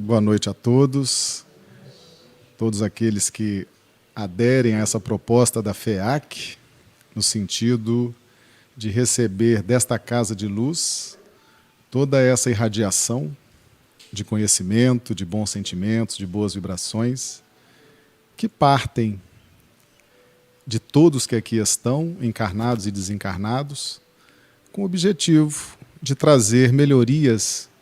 Boa noite a todos aqueles que aderem a essa proposta da FEAC, no sentido de receber desta casa de luz toda essa irradiação de conhecimento, de bons sentimentos, de boas vibrações, que partem de todos que aqui estão, encarnados e desencarnados, com o objetivo de trazer melhorias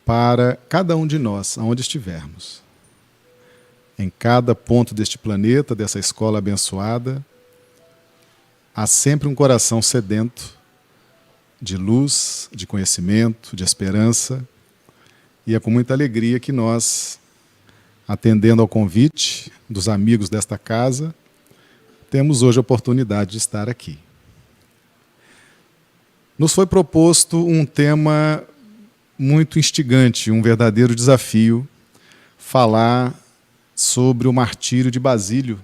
para cada um de nós, aonde estivermos. Em cada ponto deste planeta, dessa escola abençoada, há sempre um coração sedento de luz, de conhecimento, de esperança, e é com muita alegria que nós, atendendo ao convite dos amigos desta casa, temos hoje a oportunidade de estar aqui. Nos foi proposto um tema muito instigante, um verdadeiro desafio, falar sobre o martírio de Basílio.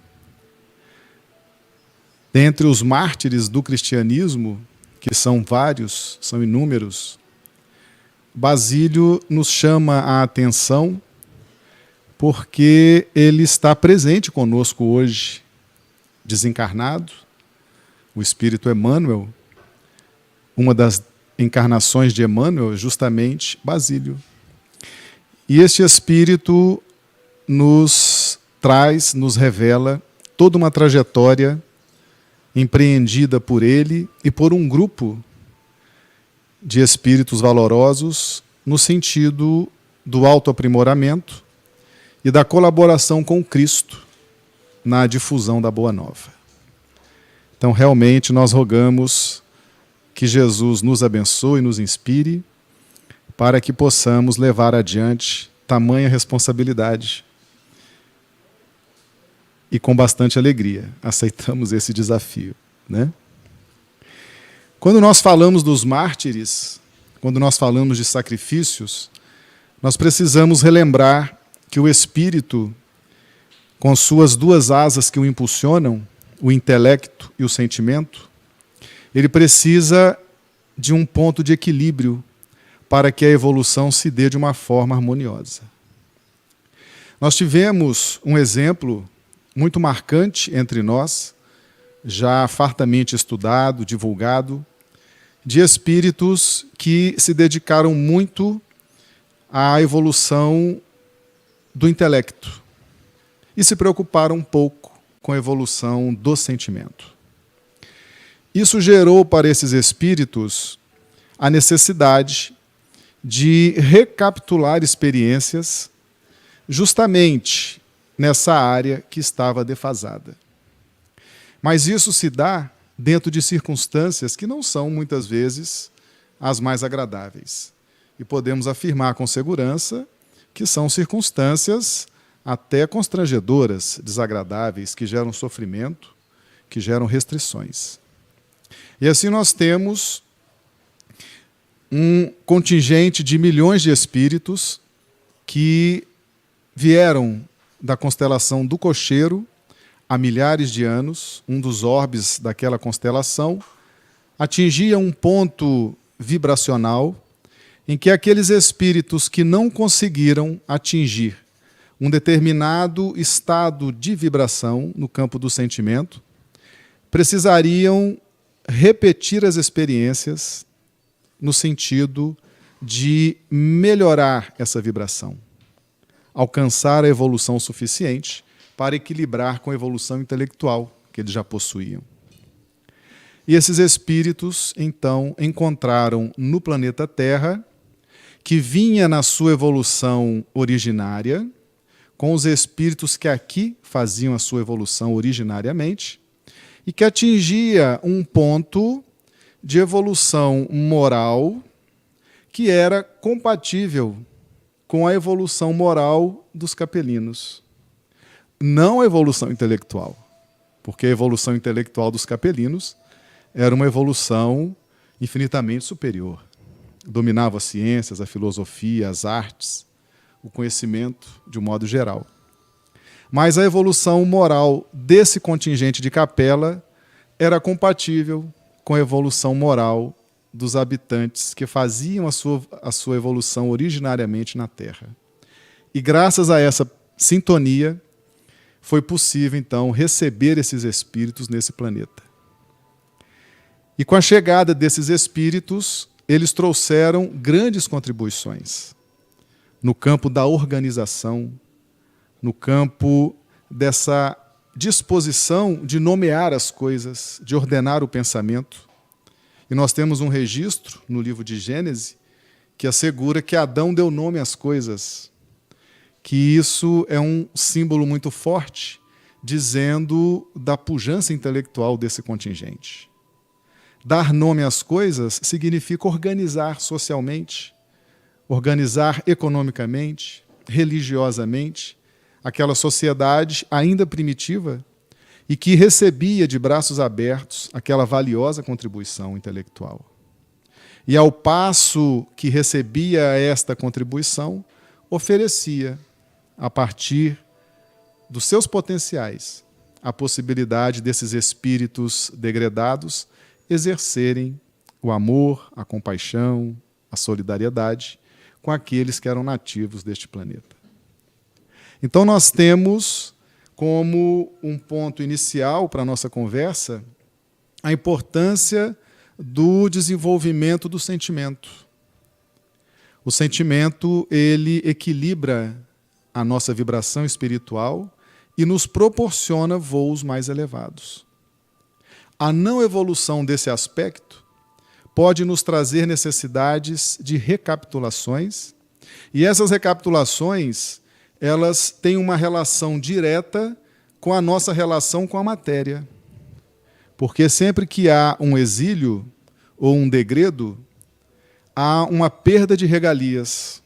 Dentre os mártires do cristianismo, que são vários, são inúmeros, Basílio nos chama a atenção porque ele está presente conosco hoje, desencarnado, o Espírito Emmanuel. Uma das encarnações de Emmanuel é justamente Basílio. E este Espírito nos traz, nos revela toda uma trajetória empreendida por ele e por um grupo de espíritos valorosos no sentido do autoaprimoramento e da colaboração com Cristo na difusão da Boa Nova. Então, realmente, nós rogamos que Jesus nos abençoe e nos inspire para que possamos levar adiante tamanha responsabilidade. E com bastante alegria aceitamos esse desafio, né? Quando nós falamos dos mártires, quando nós falamos de sacrifícios, nós precisamos relembrar que o Espírito, com suas duas asas que o impulsionam, o intelecto e o sentimento, ele precisa de um ponto de equilíbrio para que a evolução se dê de uma forma harmoniosa. Nós tivemos um exemplo muito marcante entre nós, já fartamente estudado, divulgado, de espíritos que se dedicaram muito à evolução do intelecto e se preocuparam um pouco com a evolução do sentimento. Isso gerou para esses espíritos a necessidade de recapitular experiências justamente nessa área que estava defasada. Mas isso se dá dentro de circunstâncias que não são, muitas vezes, as mais agradáveis. E podemos afirmar com segurança que são circunstâncias até constrangedoras, desagradáveis, que geram sofrimento, que geram restrições. E assim nós temos um contingente de milhões de espíritos que vieram da constelação do Cocheiro há milhares de anos. Um dos orbes daquela constelação atingia um ponto vibracional em que aqueles espíritos que não conseguiram atingir um determinado estado de vibração no campo do sentimento precisariam repetir as experiências no sentido de melhorar essa vibração, alcançar a evolução suficiente para equilibrar com a evolução intelectual que eles já possuíam. E esses espíritos, então, encontraram no planeta Terra, que vinha na sua evolução originária, com os espíritos que aqui faziam a sua evolução originariamente, e que atingia um ponto de evolução moral que era compatível com a evolução moral dos capelinos. Não a evolução intelectual, porque a evolução intelectual dos capelinos era uma evolução infinitamente superior. Dominava as ciências, a filosofia, as artes, o conhecimento de um modo geral. Mas a evolução moral desse contingente de capela era compatível com a evolução moral dos habitantes que faziam a sua evolução originariamente na Terra. E graças a essa sintonia, foi possível, então, receber esses espíritos nesse planeta. E com a chegada desses espíritos, eles trouxeram grandes contribuições no campo da organização, no campo dessa disposição de nomear as coisas, de ordenar o pensamento. E nós temos um registro no livro de Gênesis que assegura que Adão deu nome às coisas, que isso é um símbolo muito forte, dizendo da pujança intelectual desse contingente. Dar nome às coisas significa organizar socialmente, organizar economicamente, religiosamente, aquela sociedade ainda primitiva e que recebia de braços abertos aquela valiosa contribuição intelectual. E ao passo que recebia esta contribuição, oferecia, a partir dos seus potenciais, a possibilidade desses espíritos degradados exercerem o amor, a compaixão, a solidariedade com aqueles que eram nativos deste planeta. Então nós temos como um ponto inicial para a nossa conversa a importância do desenvolvimento do sentimento. O sentimento, ele equilibra a nossa vibração espiritual e nos proporciona voos mais elevados. A não evolução desse aspecto pode nos trazer necessidades de recapitulações, e essas recapitulações, elas têm uma relação direta com a nossa relação com a matéria. Porque sempre que há um exílio ou um degredo, há uma perda de regalias.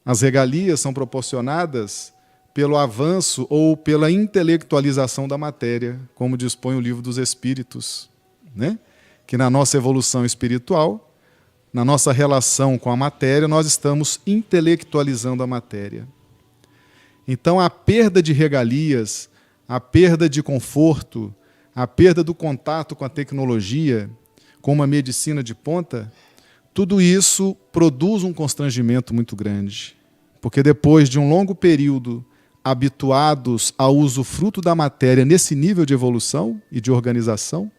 As regalias são proporcionadas pelo avanço ou pela intelectualização da matéria, como dispõe o Livro dos Espíritos, né? Que na nossa evolução espiritual, na nossa relação com a matéria, nós estamos intelectualizando a matéria. Então, a perda de regalias, a perda de conforto, a perda do contato com a tecnologia, com uma medicina de ponta, tudo isso produz um constrangimento muito grande. Porque depois de um longo período habituados ao usufruto da matéria nesse nível de evolução e de organização,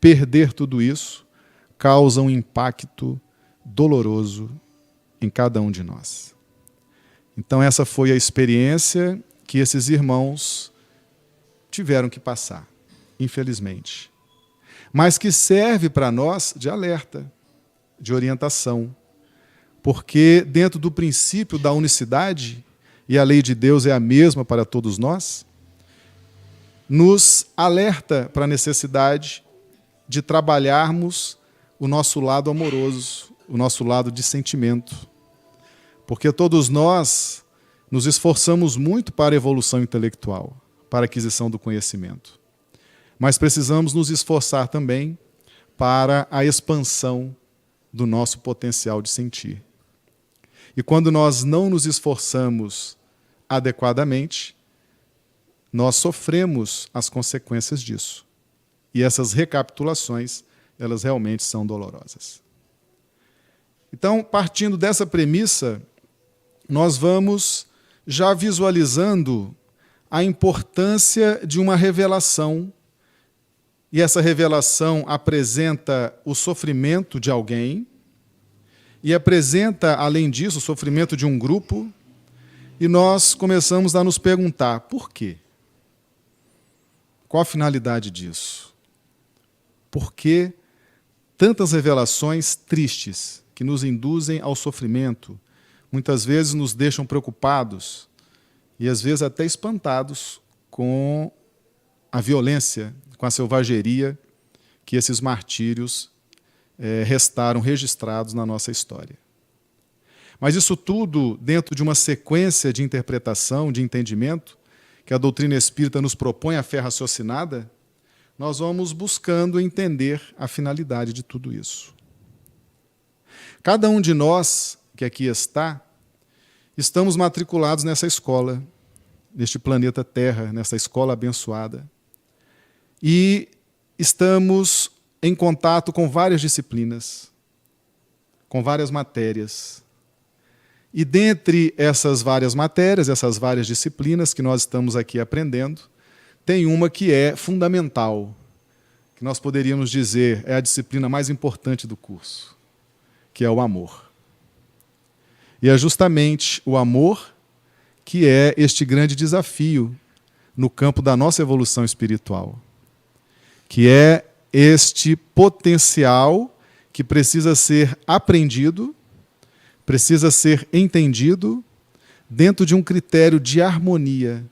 perder tudo isso causa um impacto doloroso em cada um de nós. Então essa foi a experiência que esses irmãos tiveram que passar, infelizmente. Mas que serve para nós de alerta, de orientação. Porque dentro do princípio da unicidade, e a lei de Deus é a mesma para todos nós, nos alerta para a necessidade de trabalharmos o nosso lado amoroso, o nosso lado de sentimento. Porque todos nós nos esforçamos muito para a evolução intelectual, para a aquisição do conhecimento. Mas precisamos nos esforçar também para a expansão do nosso potencial de sentir. E quando nós não nos esforçamos adequadamente, nós sofremos as consequências disso. E essas recapitulações, elas realmente são dolorosas. Então, partindo dessa premissa, nós vamos já visualizando a importância de uma revelação, e essa revelação apresenta o sofrimento de alguém, e apresenta, além disso, o sofrimento de um grupo, e nós começamos a nos perguntar, por quê? Qual a finalidade disso? Por que tantas revelações tristes que nos induzem ao sofrimento, muitas vezes nos deixam preocupados e às vezes até espantados com a violência, com a selvageria que esses martírios restaram registrados na nossa história. Mas isso tudo dentro de uma sequência de interpretação, de entendimento, que a doutrina espírita nos propõe a fé raciocinada, nós vamos buscando entender a finalidade de tudo isso. Cada um de nós que aqui está, estamos matriculados nessa escola, neste planeta Terra, nessa escola abençoada, e estamos em contato com várias disciplinas, com várias matérias. E dentre essas várias matérias, essas várias disciplinas que nós estamos aqui aprendendo, tem uma que é fundamental, que nós poderíamos dizer é a disciplina mais importante do curso, que é o amor. E é justamente o amor que é este grande desafio no campo da nossa evolução espiritual, que é este potencial que precisa ser aprendido, precisa ser entendido dentro de um critério de harmonia,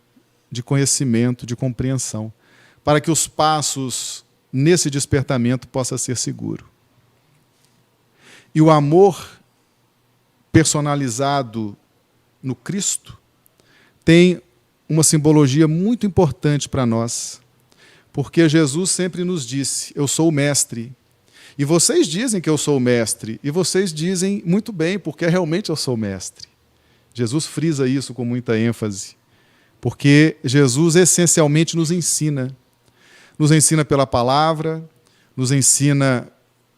de conhecimento, de compreensão, para que os passos nesse despertamento possam ser seguros. E o amor personalizado no Cristo tem uma simbologia muito importante para nós, porque Jesus sempre nos disse: eu sou o mestre. E vocês dizem que eu sou o mestre, e vocês dizem muito bem, porque realmente eu sou o mestre. Jesus frisa isso com muita ênfase, porque Jesus essencialmente nos ensina. Nos ensina pela palavra, nos ensina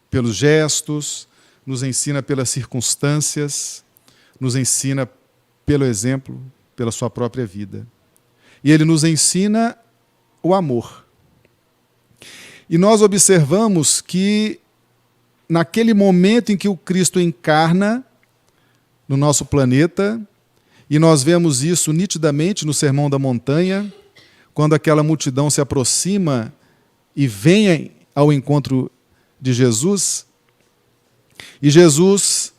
pelos gestos, nos ensina pelas circunstâncias, nos ensina pelo exemplo, pela sua própria vida. E ele nos ensina o amor. E nós observamos que, naquele momento em que o Cristo encarna no nosso planeta, e nós vemos isso nitidamente no Sermão da Montanha, quando aquela multidão se aproxima e vem ao encontro de Jesus, e Jesus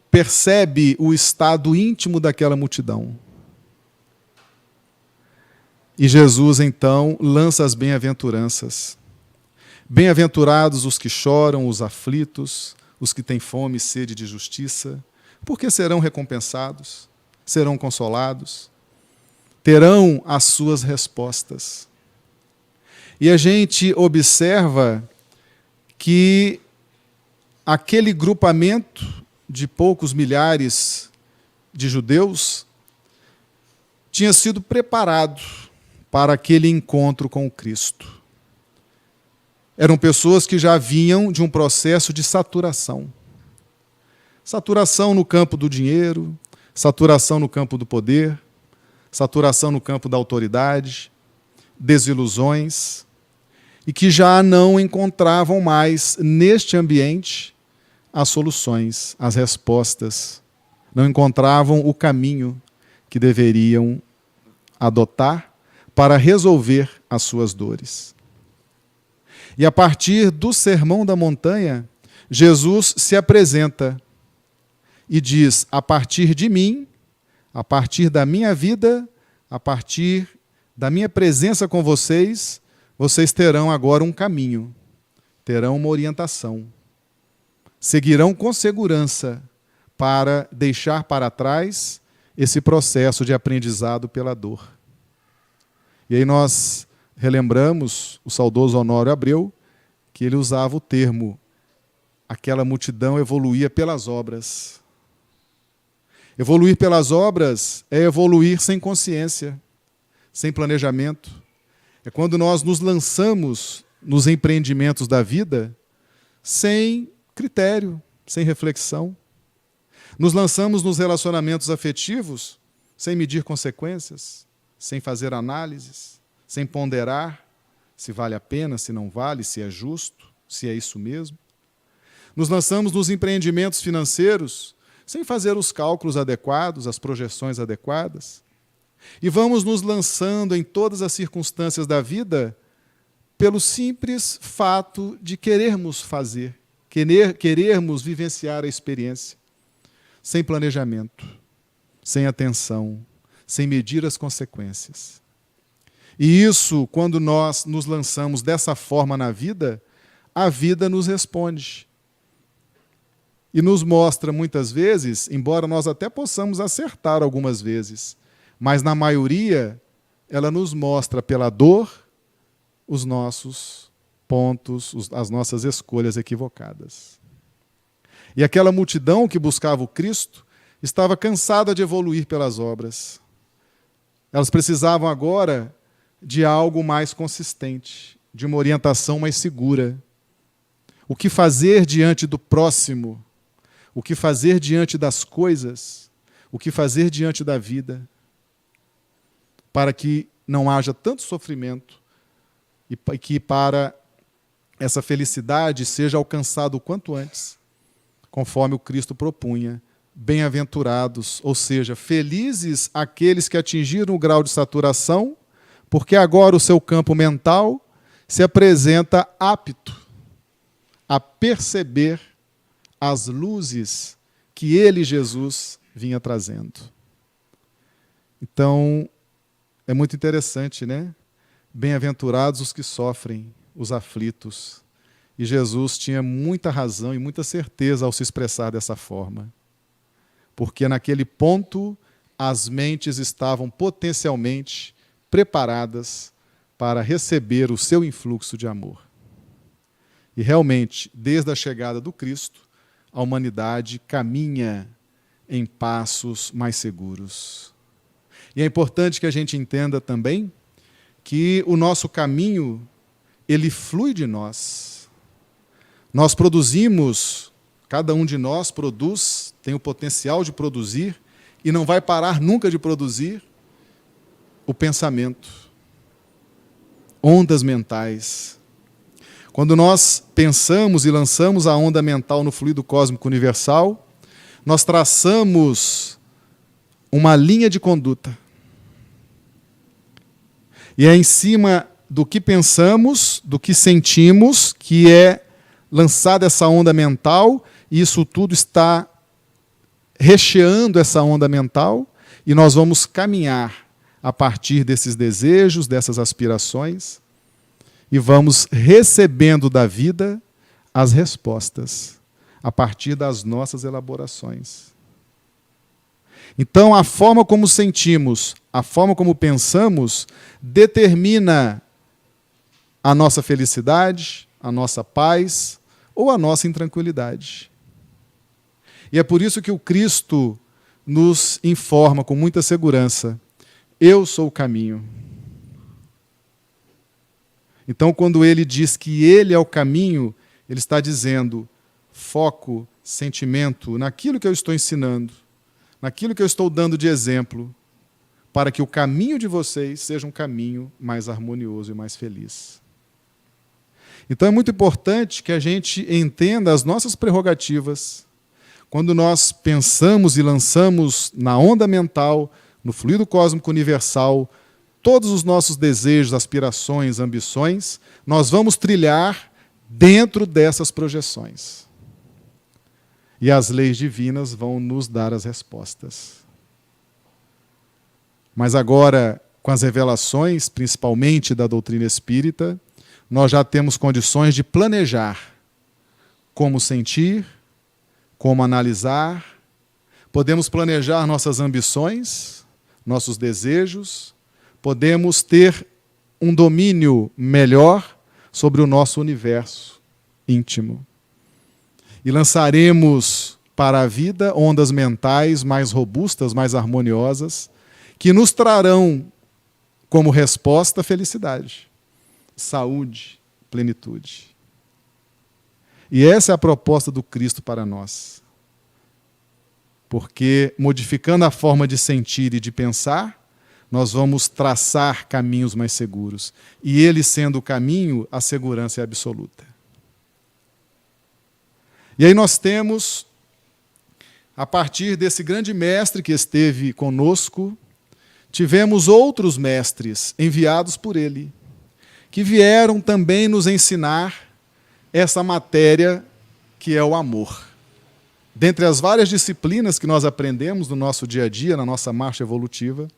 percebe o estado íntimo daquela multidão. E Jesus, então, lança as bem-aventuranças. Bem-aventurados os que choram, os aflitos, os que têm fome e sede de justiça, porque serão recompensados, serão consolados, terão as suas respostas. E a gente observa que aquele grupamento de poucos milhares de judeus tinha sido preparado para aquele encontro com o Cristo. Eram pessoas que já vinham de um processo de saturação. Saturação no campo do dinheiro, saturação no campo do poder, saturação no campo da autoridade, desilusões, e que já não encontravam mais neste ambiente as soluções, as respostas. Não encontravam o caminho que deveriam adotar para resolver as suas dores. E a partir do Sermão da Montanha, Jesus se apresenta e diz: a partir de mim, a partir da minha vida, a partir da minha presença com vocês, vocês terão agora um caminho, terão uma orientação. Seguirão com segurança para deixar para trás esse processo de aprendizado pela dor. E aí nós relembramos o saudoso Honório Abreu, que ele usava o termo: aquela multidão evoluía pelas obras. Evoluir pelas obras é evoluir sem consciência, sem planejamento. É quando nós nos lançamos nos empreendimentos da vida sem critério, sem reflexão. Nos lançamos nos relacionamentos afetivos sem medir consequências, sem fazer análises, sem ponderar se vale a pena, se não vale, se é justo, se é isso mesmo. Nos lançamos nos empreendimentos financeiros sem fazer os cálculos adequados, as projeções adequadas. E vamos nos lançando em todas as circunstâncias da vida pelo simples fato de querermos fazer, querermos vivenciar a experiência, sem planejamento, sem atenção, sem medir as consequências. E isso, quando nós nos lançamos dessa forma na vida, a vida nos responde. E nos mostra muitas vezes, embora nós até possamos acertar algumas vezes, mas na maioria ela nos mostra pela dor os nossos pontos, as nossas escolhas equivocadas. E aquela multidão que buscava o Cristo estava cansada de evoluir pelas obras. Elas precisavam agora de algo mais consistente, de uma orientação mais segura. O que fazer diante do próximo? O que fazer diante das coisas? o que fazer diante da vida, para que não haja tanto sofrimento e que para essa felicidade seja alcançada o quanto antes, conforme o Cristo propunha. Bem-aventurados, ou seja, felizes aqueles que atingiram o grau de saturação, porque agora o seu campo mental se apresenta apto a perceber as luzes que ele, Jesus, vinha trazendo. Então, é muito interessante, né? Bem-aventurados os que sofrem, os aflitos. E Jesus tinha muita razão e muita certeza ao se expressar dessa forma. Porque naquele ponto as mentes estavam potencialmente preparadas para receber o seu influxo de amor. E realmente, desde a chegada do Cristo, a humanidade caminha em passos mais seguros. E é importante que a gente entenda também que o nosso caminho, ele flui de nós. Nós produzimos, cada um de nós produz, tem o potencial de produzir, e não vai parar nunca de produzir o pensamento, ondas mentais. Quando nós pensamos e lançamos a onda mental no fluido cósmico universal, nós traçamos uma linha de conduta. E é em cima do que pensamos, do que sentimos, que é lançada essa onda mental, e isso tudo está recheando essa onda mental, e nós vamos caminhar a partir desses desejos, dessas aspirações, e vamos recebendo da vida as respostas, a partir das nossas elaborações. Então, a forma como sentimos, a forma como pensamos, determina a nossa felicidade, a nossa paz ou a nossa intranquilidade. E é por isso que o Cristo nos informa com muita segurança: eu sou o caminho. Então, quando ele diz que ele é o caminho, ele está dizendo foco, sentimento naquilo que eu estou ensinando, naquilo que eu estou dando de exemplo, para que o caminho de vocês seja um caminho mais harmonioso e mais feliz. Então é muito importante que a gente entenda as nossas prerrogativas. Quando nós pensamos e lançamos na onda mental, no fluido cósmico universal, todos os nossos desejos, aspirações, ambições, nós vamos trilhar dentro dessas projeções. E as leis divinas vão nos dar as respostas. Mas agora, com as revelações, principalmente da doutrina espírita, nós já temos condições de planejar como sentir, como analisar, podemos planejar nossas ambições, nossos desejos, podemos ter um domínio melhor sobre o nosso universo íntimo. E lançaremos para a vida ondas mentais mais robustas, mais harmoniosas, que nos trarão como resposta felicidade, saúde, plenitude. E essa é a proposta do Cristo para nós. Porque, modificando a forma de sentir e de pensar, nós vamos traçar caminhos mais seguros. E ele sendo o caminho, a segurança é absoluta. E aí nós temos, a partir desse grande mestre que esteve conosco, tivemos outros mestres enviados por ele, que vieram também nos ensinar essa matéria que é o amor. Dentre as várias disciplinas que nós aprendemos no nosso dia a dia, na nossa marcha evolutiva,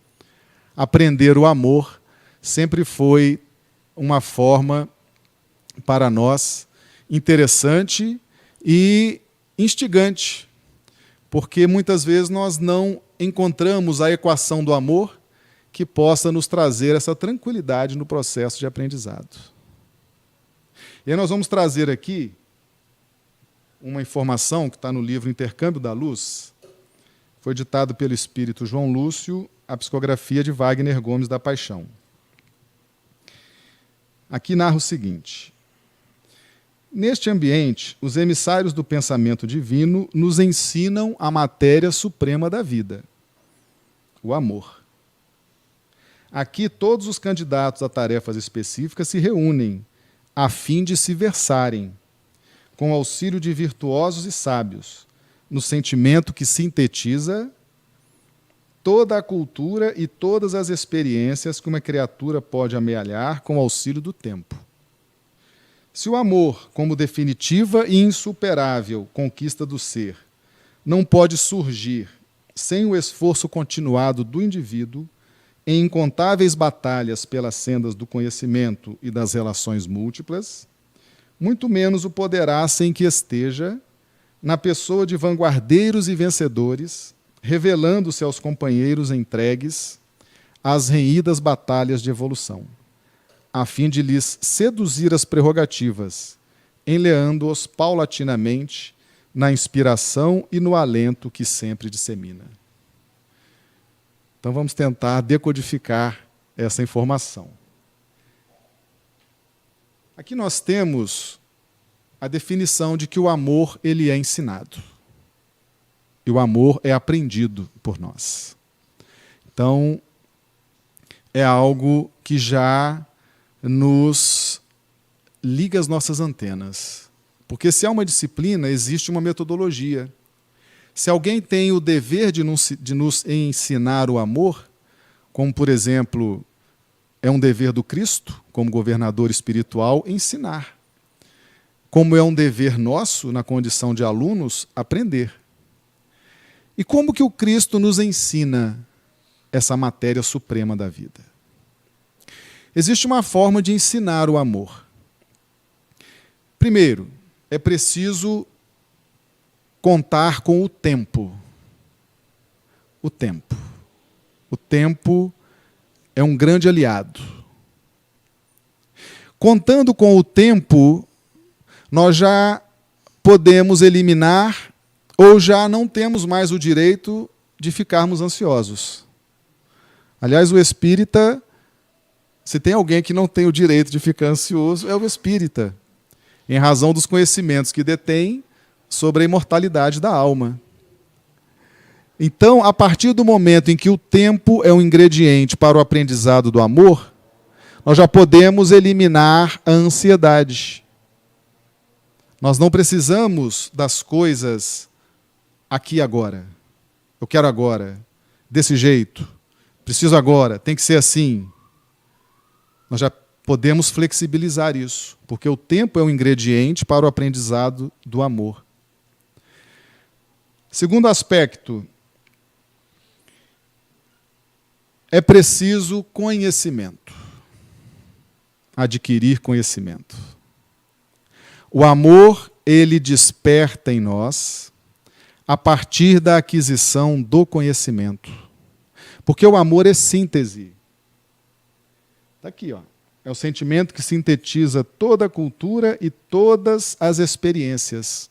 aprender o amor sempre foi uma forma para nós interessante e instigante, porque muitas vezes nós não encontramos a equação do amor que possa nos trazer essa tranquilidade no processo de aprendizado. E aí nós vamos trazer aqui uma informação que está no livro Intercâmbio da Luz, foi ditado pelo espírito João Lúcio, a psicografia de Wagner Gomes da Paixão. Aqui narra o seguinte: neste ambiente, os emissários do pensamento divino nos ensinam a matéria suprema da vida, o amor. Aqui, todos os candidatos a tarefas específicas se reúnem a fim de se versarem, com auxílio de virtuosos e sábios, no sentimento que sintetiza toda a cultura e todas as experiências que uma criatura pode amealhar com o auxílio do tempo. Se o amor, como definitiva e insuperável conquista do ser, não pode surgir sem o esforço continuado do indivíduo em incontáveis batalhas pelas sendas do conhecimento e das relações múltiplas, muito menos o poderá sem que esteja na pessoa de vanguardeiros e vencedores, revelando-se aos companheiros entregues às renhidas batalhas de evolução, a fim de lhes seduzir as prerrogativas, enleando-os paulatinamente na inspiração e no alento que sempre dissemina. Então vamos tentar decodificar essa informação. Aqui nós temos a definição de que o amor ele é ensinado. E o amor é aprendido por nós. Então, é algo que já nos liga as nossas antenas. Porque se há uma disciplina, existe uma metodologia. Se alguém tem o dever de nos ensinar o amor, como, por exemplo, é um dever do Cristo, como governador espiritual, ensinar. Como é um dever nosso, na condição de alunos, aprender. E como que o Cristo nos ensina essa matéria suprema da vida? Existe uma forma de ensinar o amor. Primeiro, é preciso contar com o tempo. O tempo. O tempo é um grande aliado. Contando com o tempo, nós já podemos eliminar ou já não temos mais o direito de ficarmos ansiosos. Aliás, o espírita, se tem alguém que não tem o direito de ficar ansioso, é o espírita, em razão dos conhecimentos que detém sobre a imortalidade da alma. Então, a partir do momento em que o tempo é um ingrediente para o aprendizado do amor, nós já podemos eliminar a ansiedade. Nós não precisamos das coisas aqui e agora. Eu quero agora, desse jeito. Preciso agora, tem que ser assim. Nós já podemos flexibilizar isso, porque o tempo é um ingrediente para o aprendizado do amor. Segundo aspecto, é preciso conhecimento. Adquirir conhecimento. O amor, ele desperta em nós a partir da aquisição do conhecimento. Porque o amor é síntese. Está aqui, ó. É o sentimento que sintetiza toda a cultura e todas as experiências.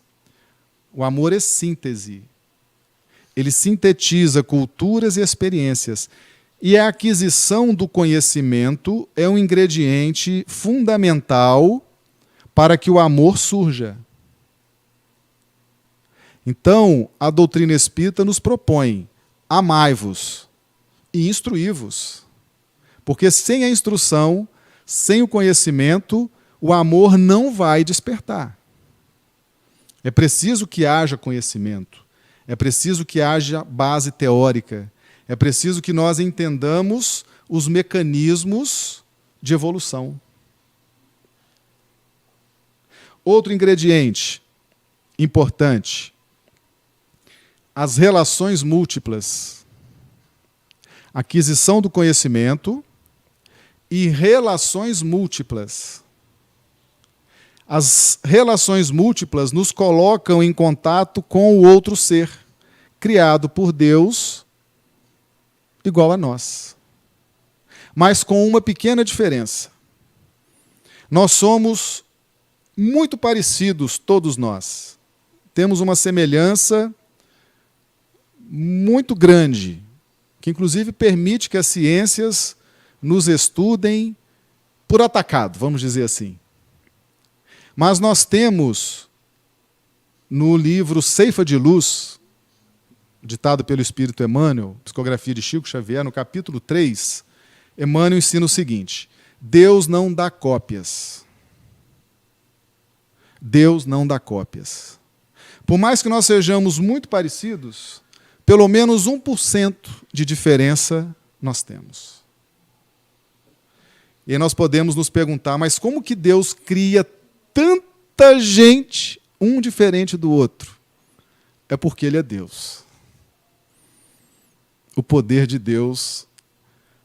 O amor é síntese. Ele sintetiza culturas e experiências. E a aquisição do conhecimento é um ingrediente fundamental para que o amor surja. Então, a doutrina espírita nos propõe: amai-vos e instruí-vos. Porque sem a instrução, sem o conhecimento, o amor não vai despertar. É preciso que haja conhecimento, é preciso que haja base teórica, é preciso que nós entendamos os mecanismos de evolução. Outro ingrediente importante: as relações múltiplas. Aquisição do conhecimento e relações múltiplas. As relações múltiplas nos colocam em contato com o outro ser, criado por Deus, igual a nós. Mas com uma pequena diferença. Nós somos muito parecidos, todos nós. Temos uma semelhança muito grande, que inclusive permite que as ciências nos estudem por atacado, vamos dizer assim. Mas nós temos, no livro Ceifa de Luz, ditado pelo Espírito Emmanuel, psicografia de Chico Xavier, no capítulo 3, Emmanuel ensina o seguinte: Deus não dá cópias. Deus não dá cópias. Por mais que nós sejamos muito parecidos, pelo menos 1% de diferença nós temos. E aí nós podemos nos perguntar, mas como que Deus cria tanta gente, um diferente do outro? É porque Ele é Deus. O poder de Deus,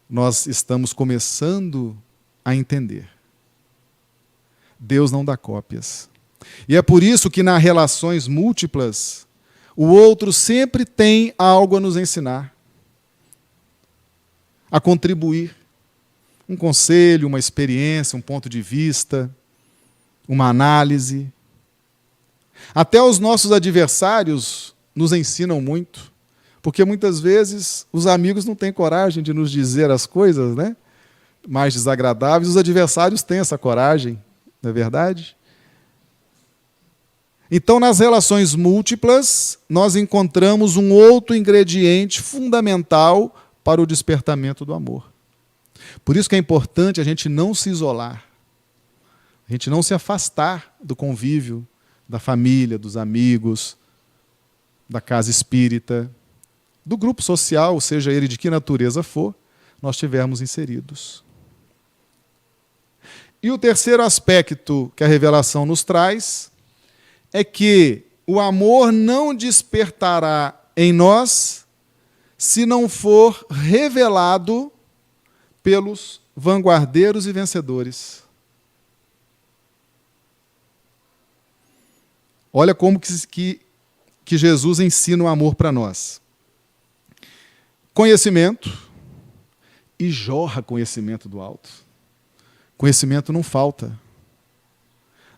nós estamos começando a entender. Deus não dá cópias. E é por isso que nas relações múltiplas, o outro sempre tem algo a nos ensinar, a contribuir. Um conselho, uma experiência, um ponto de vista, uma análise. Até os nossos adversários nos ensinam muito, porque muitas vezes os amigos não têm coragem de nos dizer as coisas, né, mais desagradáveis. Os adversários têm essa coragem, não é verdade? Então, nas relações múltiplas, nós encontramos um outro ingrediente fundamental para o despertamento do amor. Por isso que é importante a gente não se isolar, a gente não se afastar do convívio, da família, dos amigos, da casa espírita, do grupo social, seja ele de que natureza for, nós estivermos inseridos. E o terceiro aspecto que a revelação nos traz é que o amor não despertará em nós se não for revelado pelos vanguardeiros e vencedores. Olha como que Jesus ensina o amor para nós. Conhecimento, e jorra conhecimento do alto. Conhecimento não falta.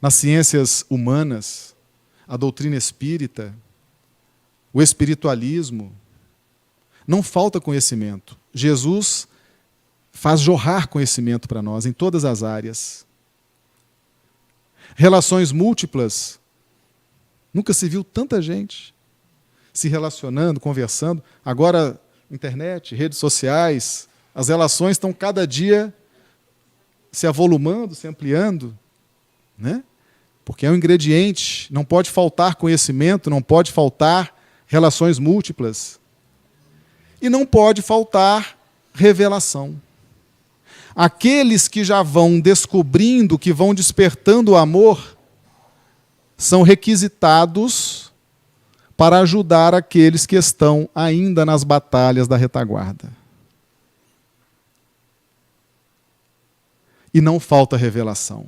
Nas ciências humanas, a doutrina espírita, o espiritualismo, não falta conhecimento. Jesus faz jorrar conhecimento para nós em todas as áreas. Relações múltiplas. Nunca se viu tanta gente se relacionando, conversando. Agora, internet, redes sociais, as relações estão cada dia se avolumando, se ampliando, né? Porque é um ingrediente, não pode faltar conhecimento, não pode faltar relações múltiplas. E não pode faltar revelação. Aqueles que já vão descobrindo, que vão despertando o amor, são requisitados para ajudar aqueles que estão ainda nas batalhas da retaguarda. E não falta revelação.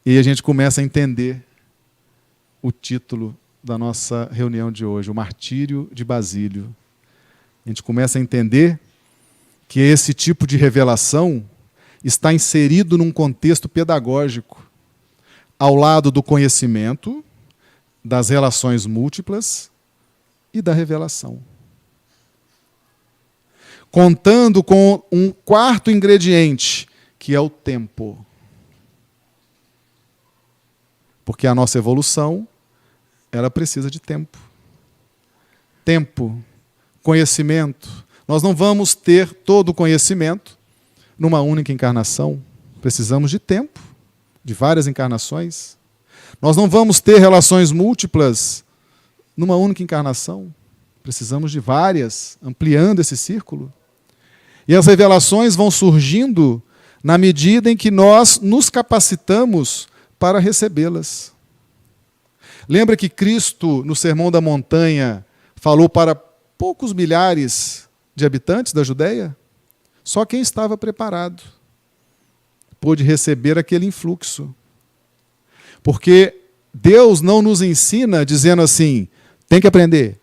E a gente começa a entender o título da nossa reunião de hoje, o Martírio de Basílio. A gente começa a entender que esse tipo de revelação está inserido num contexto pedagógico, ao lado do conhecimento, das relações múltiplas e da revelação. Contando com um quarto ingrediente, que é o tempo. Porque a nossa evolução, ela precisa de tempo. Tempo, conhecimento. Nós não vamos ter todo o conhecimento numa única encarnação. Precisamos de tempo, de várias encarnações. Nós não vamos ter relações múltiplas numa única encarnação. Precisamos de várias, ampliando esse círculo. E as revelações vão surgindo na medida em que nós nos capacitamos para recebê-las. Lembra que Cristo, no Sermão da Montanha, falou para poucos milhares de habitantes da Judéia? Só quem estava preparado pôde receber aquele influxo. Porque Deus não nos ensina dizendo assim, tem que aprender,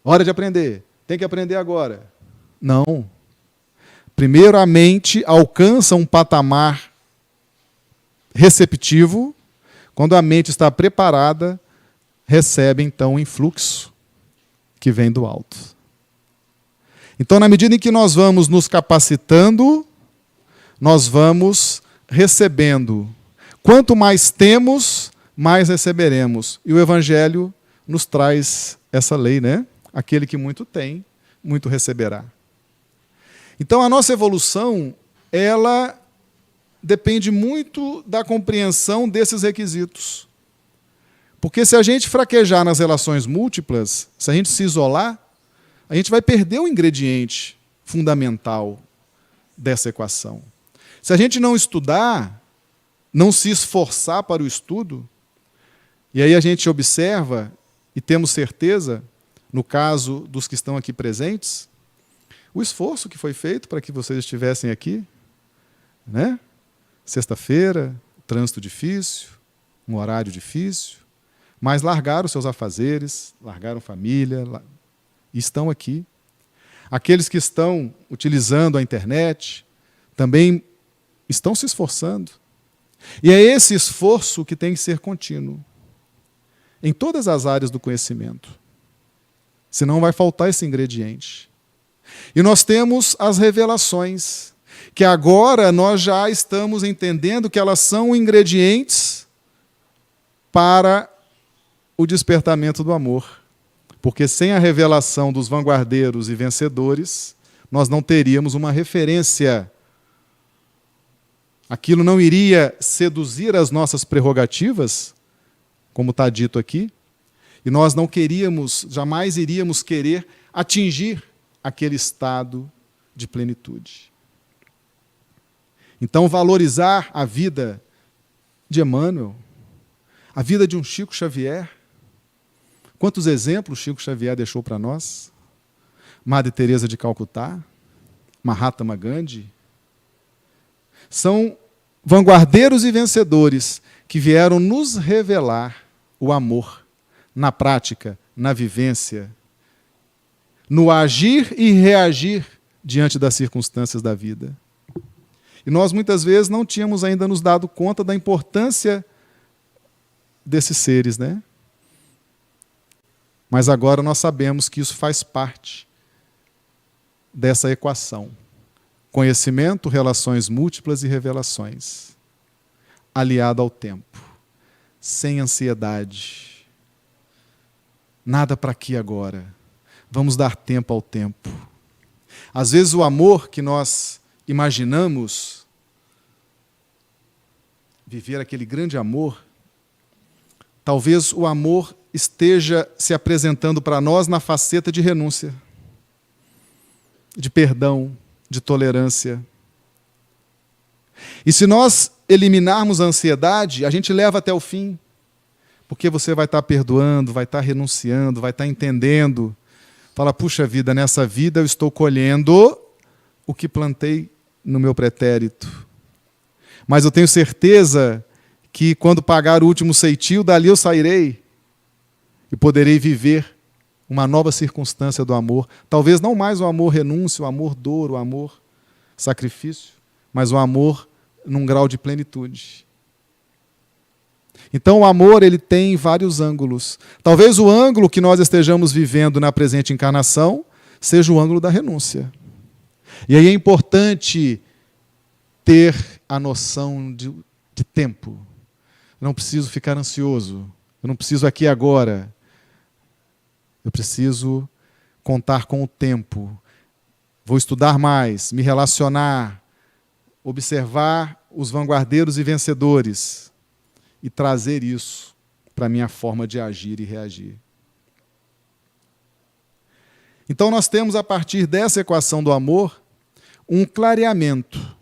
hora de aprender, tem que aprender agora. Não. Primeiro a mente alcança um patamar receptivo, quando a mente está preparada, recebe então o influxo que vem do alto. Então, na medida em que nós vamos nos capacitando, nós vamos recebendo. Quanto mais temos, mais receberemos. E o Evangelho nos traz essa lei, né? Aquele que muito tem, muito receberá. Então, a nossa evolução, ela depende muito da compreensão desses requisitos. Porque se a gente fraquejar nas relações múltiplas, se a gente se isolar, a gente vai perder o ingrediente fundamental dessa equação. Se a gente não estudar, não se esforçar para o estudo, e aí a gente observa e temos certeza, no caso dos que estão aqui presentes, o esforço que foi feito para que vocês estivessem aqui, né? Sexta-feira, trânsito difícil, um horário difícil, mas largaram seus afazeres, largaram família, e estão aqui. Aqueles que estão utilizando a internet também estão se esforçando. E é esse esforço que tem que ser contínuo, em todas as áreas do conhecimento. Senão vai faltar esse ingrediente. E nós temos as revelações, que agora nós já estamos entendendo que elas são ingredientes para o despertamento do amor. Porque sem a revelação dos vanguardeiros e vencedores, nós não teríamos uma referência. Aquilo não iria seduzir as nossas prerrogativas, como está dito aqui, e nós não queríamos, jamais iríamos querer atingir aquele estado de plenitude. Então, valorizar a vida de Emmanuel, a vida de um Chico Xavier. Quantos exemplos Chico Xavier deixou para nós? Madre Teresa de Calcutá, Mahatma Gandhi. São vanguardeiros e vencedores que vieram nos revelar o amor na prática, na vivência, no agir e reagir diante das circunstâncias da vida. E nós, muitas vezes, não tínhamos ainda nos dado conta da importância desses seres, né? Mas agora nós sabemos que isso faz parte dessa equação. Conhecimento, relações múltiplas e revelações. Aliado ao tempo. Sem ansiedade. Nada para aqui agora. Vamos dar tempo ao tempo. Às vezes o amor que nós imaginamos, viver aquele grande amor, talvez o amor esteja se apresentando para nós na faceta de renúncia, de perdão, de tolerância. E se nós eliminarmos a ansiedade, a gente leva até o fim, porque você vai estar perdoando, vai estar renunciando, vai estar entendendo. Fala, puxa vida, nessa vida eu estou colhendo o que plantei no meu pretérito. Mas eu tenho certeza que quando pagar o último ceitil, dali eu sairei e poderei viver uma nova circunstância do amor. Talvez não mais o amor renúncio, o amor dor, o amor sacrifício, mas o amor num grau de plenitude. Então o amor ele tem vários ângulos. Talvez o ângulo que nós estejamos vivendo na presente encarnação seja o ângulo da renúncia. E aí é importante ter a noção de tempo. Eu não preciso ficar ansioso. Eu não preciso aqui agora. Eu preciso contar com o tempo. Vou estudar mais, me relacionar, observar os vanguardeiros e vencedores e trazer isso para a minha forma de agir e reagir. Então nós temos, a partir dessa equação do amor, um clareamento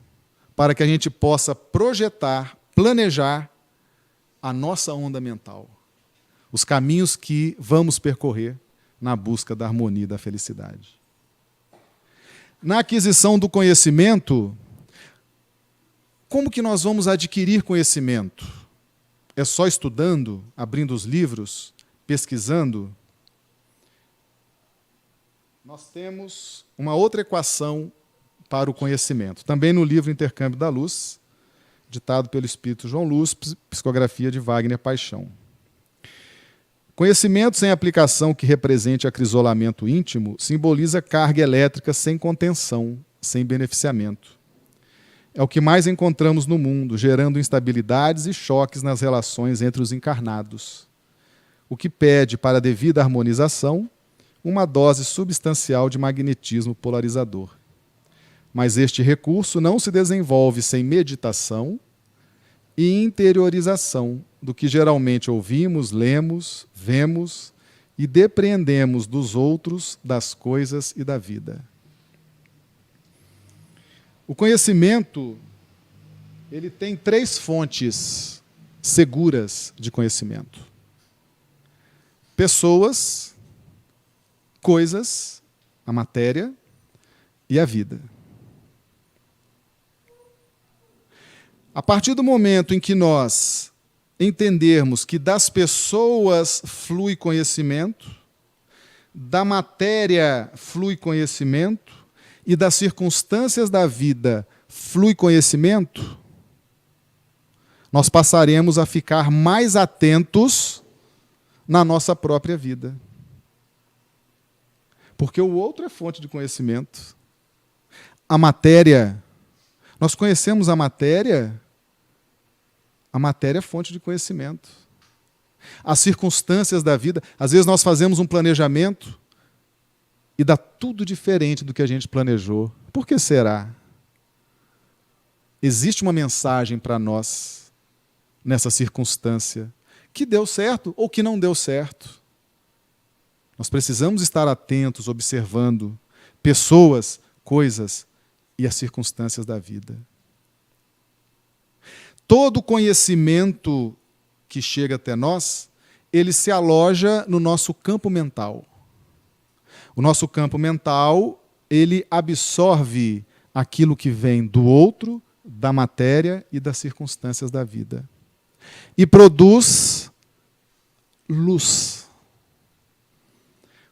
para que a gente possa projetar, planejar a nossa onda mental, os caminhos que vamos percorrer na busca da harmonia e da felicidade. Na aquisição do conhecimento, como que nós vamos adquirir conhecimento? É só estudando, abrindo os livros, pesquisando? Nós temos uma outra equação para o conhecimento, também no livro Intercâmbio da Luz, ditado pelo Espírito João Luz, psicografia de Wagner Paixão. Conhecimento sem aplicação que represente acrisolamento íntimo simboliza carga elétrica sem contenção, sem beneficiamento. É o que mais encontramos no mundo, gerando instabilidades e choques nas relações entre os encarnados. o que pede para a devida harmonização uma dose substancial de magnetismo polarizador. Mas este recurso não se desenvolve sem meditação e interiorização do que geralmente ouvimos, lemos, vemos e depreendemos dos outros, das coisas e da vida. O conhecimento, ele tem 3 fontes seguras de conhecimento: pessoas, coisas, a matéria e a vida. A partir do momento em que nós entendermos que das pessoas flui conhecimento, da matéria flui conhecimento e das circunstâncias da vida flui conhecimento, nós passaremos a ficar mais atentos na nossa própria vida. Porque o outro é fonte de conhecimento. A matéria, nós conhecemos a matéria é fonte de conhecimento. As circunstâncias da vida, às vezes nós fazemos um planejamento e dá tudo diferente do que a gente planejou. Por que será? Existe uma mensagem para nós nessa circunstância que deu certo ou que não deu certo. Nós precisamos estar atentos, observando pessoas, coisas e as circunstâncias da vida. Todo conhecimento que chega até nós, ele se aloja no nosso campo mental. O nosso campo mental, ele absorve aquilo que vem do outro, da matéria e das circunstâncias da vida. E produz luz.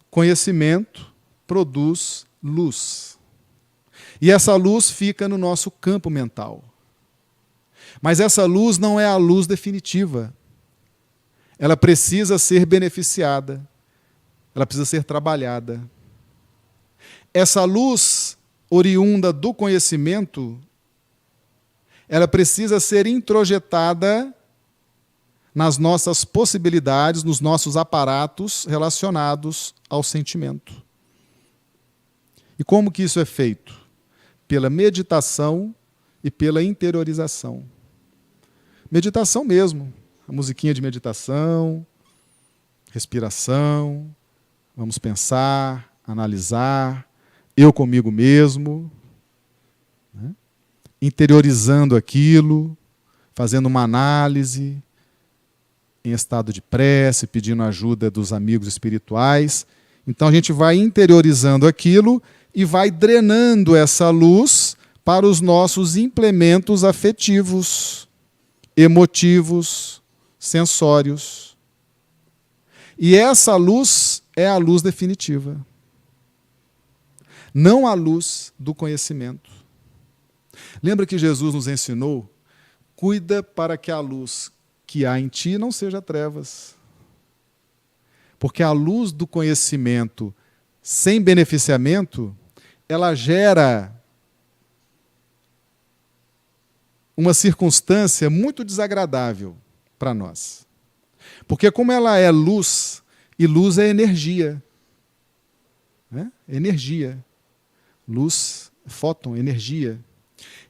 Conhecimento produz luz. E essa luz fica no nosso campo mental. Mas essa luz não é a luz definitiva. Ela precisa ser beneficiada. Ela precisa ser trabalhada. Essa luz oriunda do conhecimento, ela precisa ser introjetada nas nossas possibilidades, nos nossos aparatos relacionados ao sentimento. E como que isso é feito? Pela meditação e pela interiorização. Meditação mesmo, a musiquinha de meditação, respiração, vamos pensar, analisar, eu comigo mesmo, né? Interiorizando aquilo, fazendo uma análise, em estado de prece, pedindo ajuda dos amigos espirituais. Então a gente vai interiorizando aquilo e vai drenando essa luz para os nossos implementos afetivos, emotivos, sensórios. E essa luz é a luz definitiva, não a luz do conhecimento. Lembra que Jesus nos ensinou? Cuida para que a luz que há em ti não seja trevas. Porque a luz do conhecimento sem beneficiamento, ela gera uma circunstância muito desagradável para nós. Porque como ela é luz, e luz é energia. Né? Energia. Luz, fóton, energia.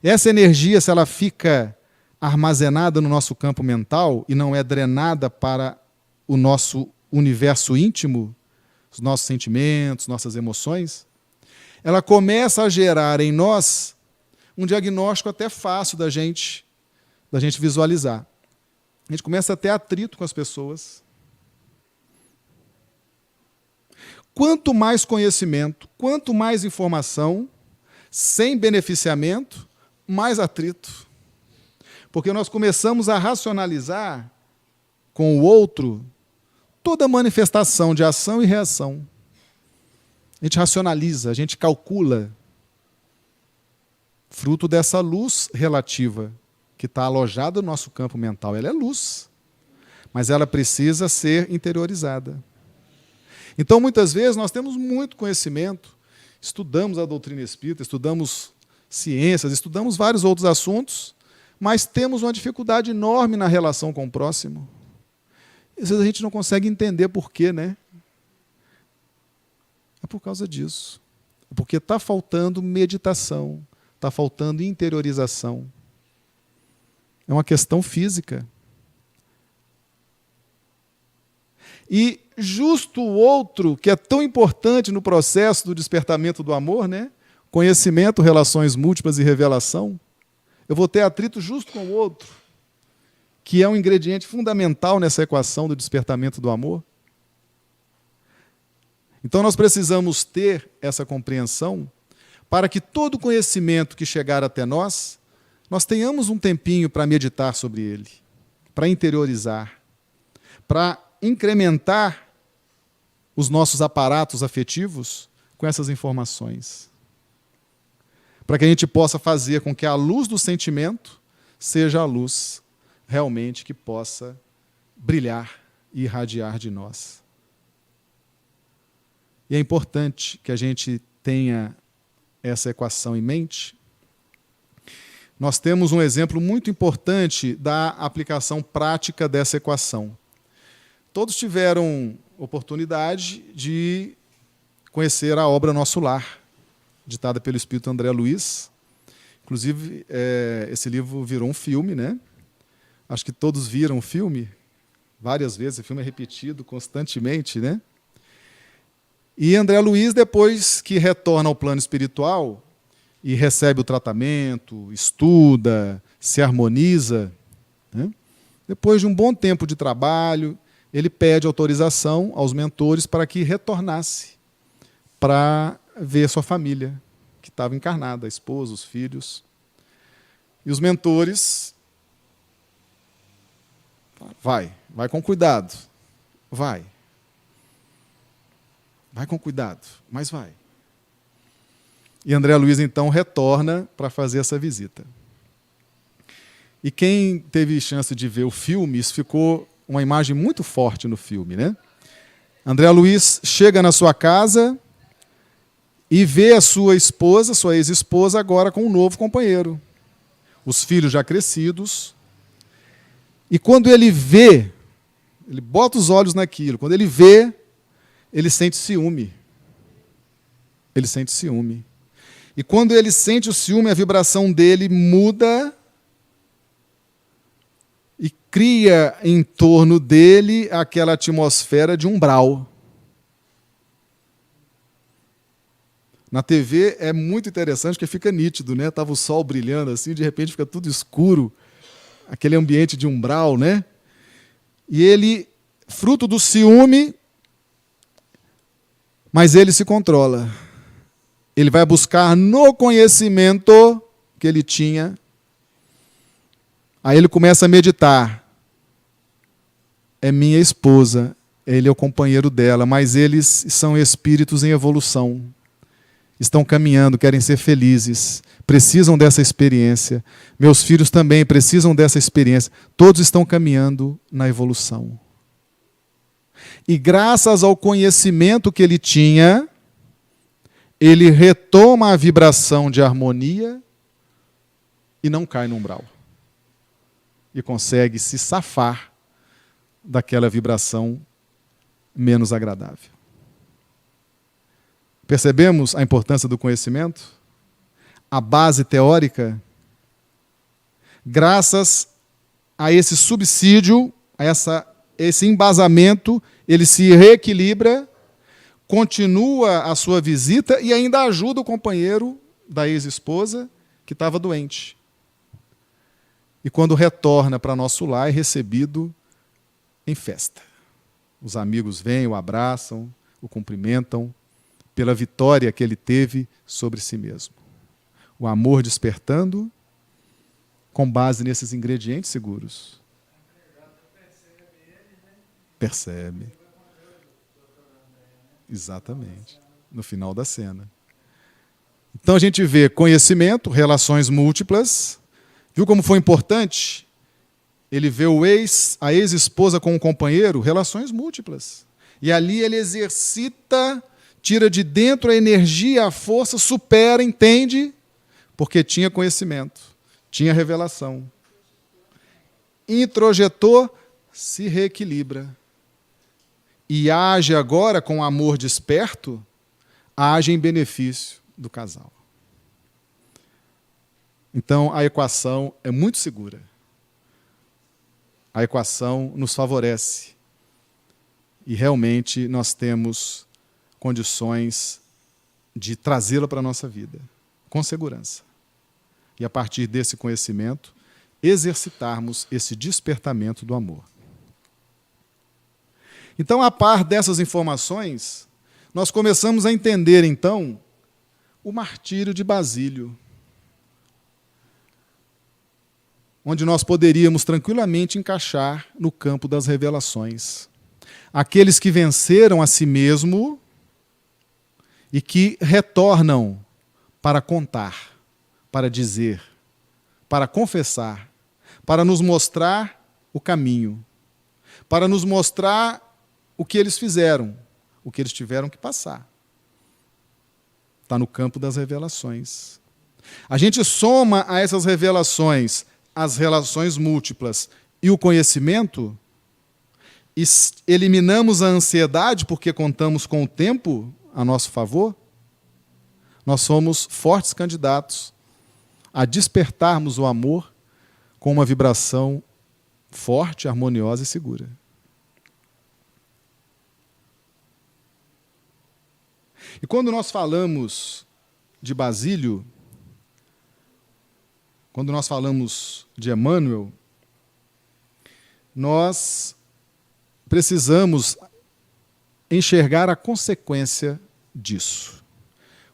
Essa energia, se ela fica armazenada no nosso campo mental e não é drenada para o nosso universo íntimo, os nossos sentimentos, nossas emoções, ela começa a gerar em nós um diagnóstico até fácil da gente visualizar. A gente começa a ter atrito com as pessoas. Quanto mais conhecimento, quanto mais informação, sem beneficiamento, mais atrito. Porque nós começamos a racionalizar com o outro toda manifestação de ação e reação. A gente racionaliza, a gente calcula, fruto dessa luz relativa que está alojada no nosso campo mental. Ela é luz, mas ela precisa ser interiorizada. Então, muitas vezes, nós temos muito conhecimento, estudamos a doutrina espírita, estudamos ciências, estudamos vários outros assuntos, mas temos uma dificuldade enorme na relação com o próximo. Às vezes a gente não consegue entender por quê, né? É por causa disso. É porque está faltando meditação, está faltando interiorização. É uma questão física. E justo o outro, que é tão importante no processo do despertamento do amor, né? Conhecimento, relações múltiplas e revelação, eu vou ter atrito justo com o outro, que é um ingrediente fundamental nessa equação do despertamento do amor. Então nós precisamos ter essa compreensão para que todo conhecimento que chegar até nós, nós tenhamos um tempinho para meditar sobre ele, para interiorizar, para incrementar os nossos aparatos afetivos com essas informações. Para que a gente possa fazer com que a luz do sentimento seja a luz realmente que possa brilhar e irradiar de nós. E é importante que a gente tenha essa equação em mente. Nós temos um exemplo muito importante da aplicação prática dessa equação. Todos tiveram oportunidade de conhecer a obra Nosso Lar, ditada pelo Espírito André Luiz. Inclusive, esse livro virou um filme, né? Acho que todos viram o filme várias vezes, o filme é repetido constantemente, né? E André Luiz, depois que retorna ao plano espiritual e recebe o tratamento, estuda, se harmoniza, né? Depois de um bom tempo de trabalho, ele pede autorização aos mentores para que retornasse para ver sua família, que estava encarnada, a esposa, os filhos. E os mentores, vai com cuidado, vai com cuidado, mas vai. E André Luiz, então, retorna para fazer essa visita. E quem teve chance de ver o filme, isso ficou uma imagem muito forte no filme, né? André Luiz chega na sua casa e vê a sua esposa, sua ex-esposa, agora com um novo companheiro. Os filhos já crescidos. E quando ele vê, ele bota os olhos naquilo, quando ele vê, ele sente ciúme. Ele sente ciúme. E quando ele sente o ciúme, a vibração dele muda e cria em torno dele aquela atmosfera de umbral. Na TV é muito interessante, porque fica nítido, né? Estava o sol brilhando assim, de repente fica tudo escuro, aquele ambiente de umbral, né? E ele, fruto do ciúme, mas ele se controla. Ele vai buscar no conhecimento que ele tinha. Aí ele começa a meditar. É minha esposa, ele é o companheiro dela, mas eles são espíritos em evolução. Estão caminhando, querem ser felizes, precisam dessa experiência. Meus filhos também precisam dessa experiência. Todos estão caminhando na evolução. E graças ao conhecimento que ele tinha, ele retoma a vibração de harmonia e não cai no umbral. E consegue se safar daquela vibração menos agradável. Percebemos a importância do conhecimento? A base teórica? Graças a esse subsídio, a esse embasamento, ele se reequilibra, continua a sua visita e ainda ajuda o companheiro da ex-esposa que estava doente. E quando retorna para nosso lar, é recebido em festa. Os amigos vêm, o abraçam, o cumprimentam, pela vitória que ele teve sobre si mesmo. O amor despertando com base nesses ingredientes seguros. Percebe. Exatamente. No final da cena. Então a gente vê conhecimento, relações múltiplas. Viu como foi importante? Ele vê a ex-esposa com o companheiro, relações múltiplas. E ali ele exercita, tira de dentro a energia, a força, supera, entende, porque tinha conhecimento, tinha revelação. Introjetou, se reequilibra. e age agora com amor desperto, age em benefício do casal. Então, a equação é muito segura. A equação nos favorece. E realmente nós temos condições de trazê-la para a nossa vida, com segurança. E a partir desse conhecimento, exercitarmos esse despertamento do amor. Então, a par dessas informações, nós começamos a entender, então, o martírio de Basílio, onde nós poderíamos tranquilamente encaixar no campo das revelações. Aqueles que venceram a si mesmo e que retornam para contar, para dizer, para confessar, para nos mostrar o caminho, para nos mostrar o que eles fizeram, o que eles tiveram que passar. Está no campo das revelações. A gente soma a essas revelações as relações múltiplas e o conhecimento, e eliminamos a ansiedade porque contamos com o tempo a nosso favor, nós somos fortes candidatos a despertarmos o amor com uma vibração forte, harmoniosa e segura. E quando nós falamos de Basílio, quando nós falamos de Emmanuel, nós precisamos enxergar a consequência disso.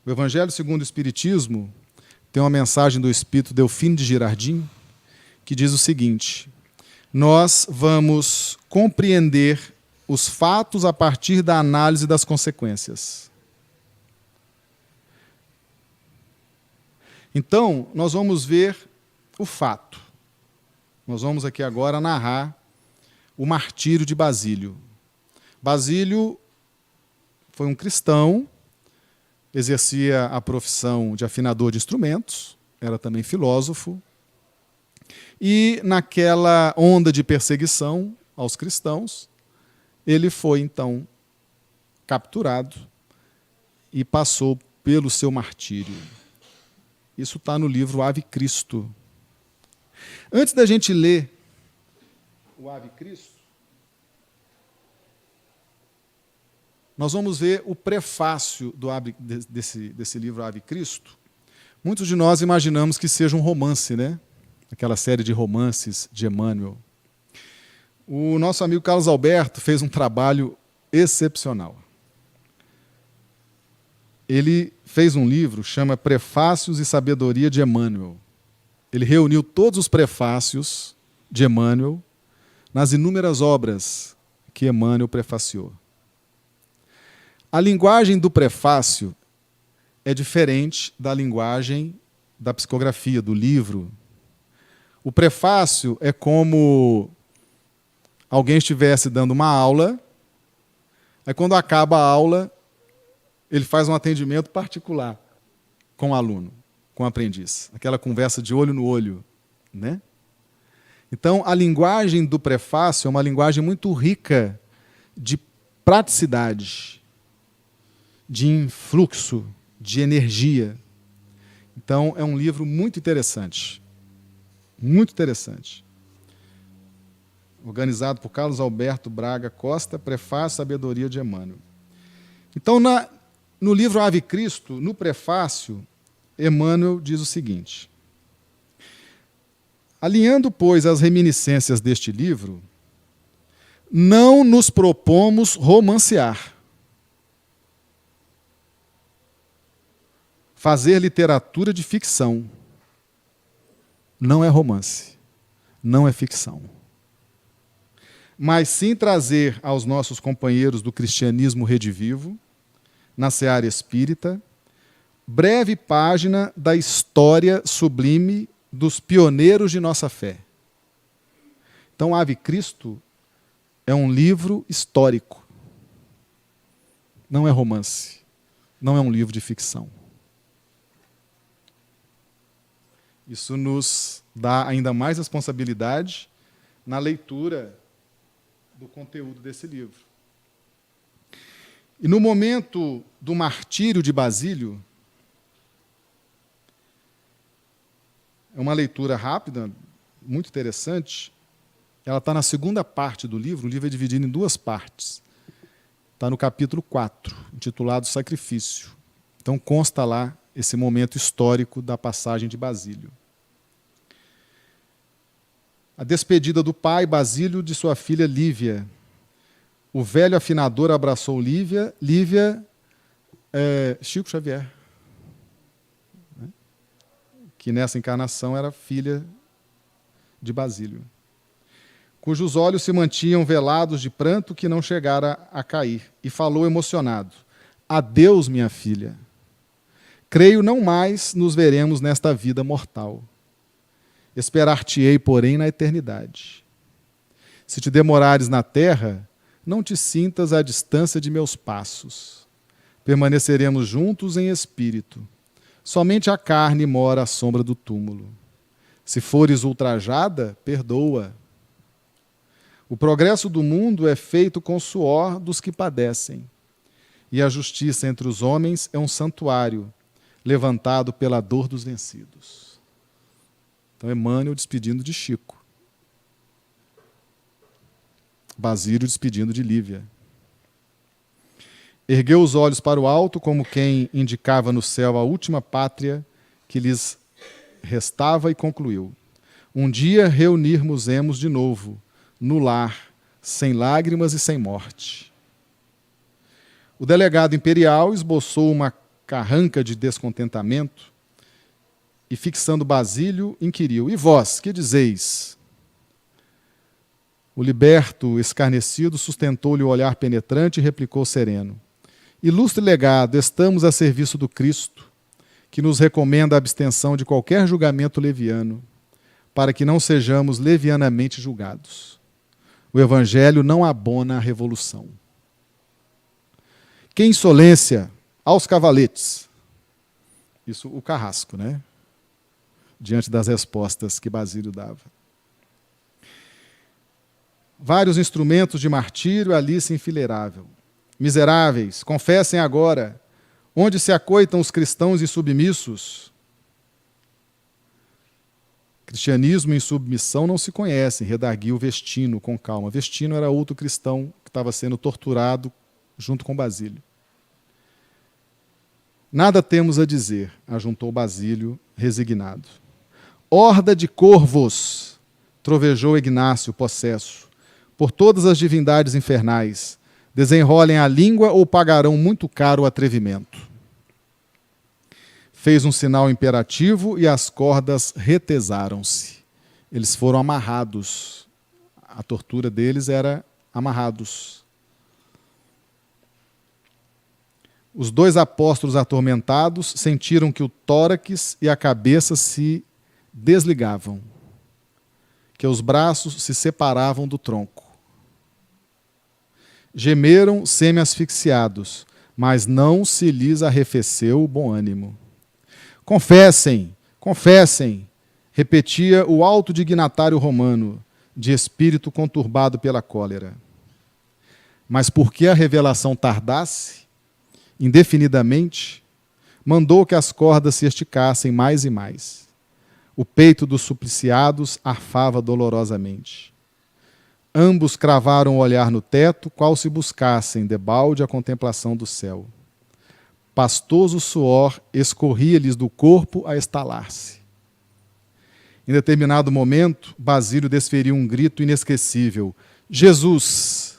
O Evangelho segundo o Espiritismo tem uma mensagem do Espírito Delfino de Girardin que diz o seguinte: nós vamos compreender os fatos a partir da análise das consequências. Então, nós vamos ver o fato. Nós vamos aqui agora narrar o martírio de Basílio. Basílio foi um cristão, exercia a profissão de afinador de instrumentos, era também filósofo, e naquela onda de perseguição aos cristãos, ele foi, então, capturado e passou pelo seu martírio. Isso está no livro Ave Cristo. Antes da gente ler o Ave Cristo, nós vamos ver o prefácio desse livro Ave Cristo. Muitos de nós imaginamos que seja um romance, né? Aquela série de romances de Emmanuel. O nosso amigo Carlos Alberto fez um trabalho excepcional. Ele fez um livro, chama Prefácios e Sabedoria de Emmanuel. Ele reuniu todos os prefácios de Emmanuel nas inúmeras obras que Emmanuel prefaciou. A linguagem do prefácio é diferente da linguagem da psicografia, do livro. O prefácio é como alguém estivesse dando uma aula, aí quando acaba a aula, ele faz um atendimento particular com o aluno, com o aprendiz. Aquela conversa de olho no olho, né? Então, a linguagem do prefácio é uma linguagem muito rica de praticidade, de influxo, de energia. Então, é um livro muito interessante. Muito interessante. Organizado por Carlos Alberto Braga Costa, Prefácio Sabedoria de Emmanuel. Então, no livro Ave Cristo, no prefácio, Emmanuel diz o seguinte: alinhando, pois, as reminiscências deste livro, não nos propomos romancear, fazer literatura de ficção. Não é romance, não é ficção. Mas sim trazer aos nossos companheiros do cristianismo redivivo, na seara espírita, breve página da história sublime dos pioneiros de nossa fé. Então, Ave Cristo é um livro histórico. Não é romance. Não é um livro de ficção. Isso nos dá ainda mais responsabilidade na leitura do conteúdo desse livro. E no momento do martírio de Basílio, é uma leitura rápida, muito interessante. Ela está na segunda parte do livro. O livro é dividido em duas partes. Está no capítulo 4, intitulado Sacrifício. Então consta lá esse momento histórico da passagem de Basílio. A despedida do pai, Basílio, de sua filha Lívia. O velho afinador abraçou Lívia. Lívia é Chico Xavier, né? Que nessa encarnação era filha de Basílio, cujos olhos se mantinham velados de pranto que não chegara a cair, e falou emocionado: adeus, minha filha. Creio não mais nos veremos nesta vida mortal. Esperar-te-ei, porém, na eternidade. Se te demorares na terra, não te sintas à distância de meus passos. Permaneceremos juntos em espírito. Somente a carne mora à sombra do túmulo. Se fores ultrajada, perdoa. O progresso do mundo é feito com o suor dos que padecem, e a justiça entre os homens é um santuário, levantado pela dor dos vencidos. Então, Emmanuel despedindo de Chico. Basílio despedindo de Lívia. Ergueu os olhos para o alto, como quem indicava no céu a última pátria que lhes restava, e concluiu: um dia reunir-nos-emos de novo, no lar, sem lágrimas e sem morte. O delegado imperial esboçou uma carranca de descontentamento e, fixando Basílio, inquiriu: e vós, que dizeis? O liberto, escarnecido, sustentou-lhe o olhar penetrante e replicou sereno: ilustre legado, estamos a serviço do Cristo, que nos recomenda a abstenção de qualquer julgamento leviano, para que não sejamos levianamente julgados. O Evangelho não abona a revolução. Que insolência! Aos cavaletes! Isso o carrasco, né? Diante das respostas que Basílio dava. Vários instrumentos de martírio ali se enfileiravam. Miseráveis, confessem agora, onde se acoitam os cristãos insubmissos? Cristianismo em submissão não se conhece, redarguiu Vestino com calma. Vestino era outro cristão que estava sendo torturado junto com Basílio. Nada temos a dizer, ajuntou Basílio, resignado. Horda de corvos, trovejou Ignácio, possesso, por todas as divindades infernais, desenrolem a língua ou pagarão muito caro o atrevimento. Fez um sinal imperativo e as cordas retesaram-se. Eles foram amarrados. A tortura deles era amarrados. Os dois apóstolos atormentados sentiram que o tórax e a cabeça se desligavam, que os braços se separavam do tronco. Gemeram semi-asfixiados, mas não se lhes arrefeceu o bom ânimo. Confessem, confessem, repetia o alto dignatário romano, de espírito conturbado pela cólera. Mas porque a revelação tardasse, indefinidamente, mandou que as cordas se esticassem mais e mais. O peito dos supliciados arfava dolorosamente. Ambos cravaram o olhar no teto, qual se buscassem, debalde, a contemplação do céu. Pastoso suor escorria-lhes do corpo a estalar-se. Em determinado momento, Basílio desferiu um grito inesquecível: Jesus!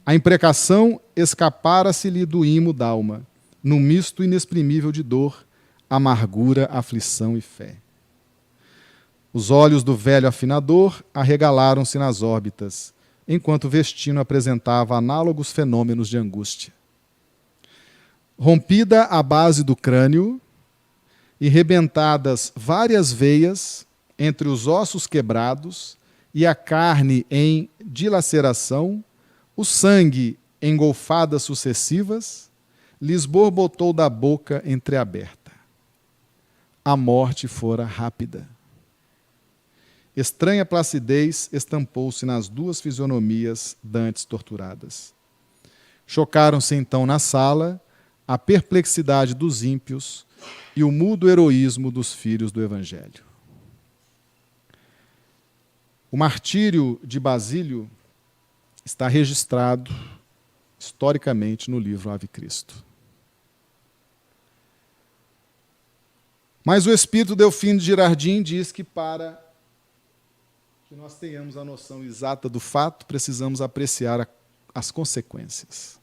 A imprecação escapara-se-lhe do imo d'alma, num misto inexprimível de dor, amargura, aflição e fé. Os olhos do velho afinador arregalaram-se nas órbitas, enquanto Vestino apresentava análogos fenômenos de angústia. Rompida a base do crânio e rebentadas várias veias entre os ossos quebrados e a carne em dilaceração, o sangue, em golfadas sucessivas, lhes borbotou da boca entreaberta. A morte fora rápida. Estranha placidez estampou-se nas duas fisionomias dantes torturadas. Chocaram-se então na sala a perplexidade dos ímpios e o mudo heroísmo dos filhos do Evangelho. O martírio de Basílio está registrado historicamente no livro Ave Cristo. Mas o espírito Delfino de Girardin diz que para que nós tenhamos a noção exata do fato, precisamos apreciar as consequências.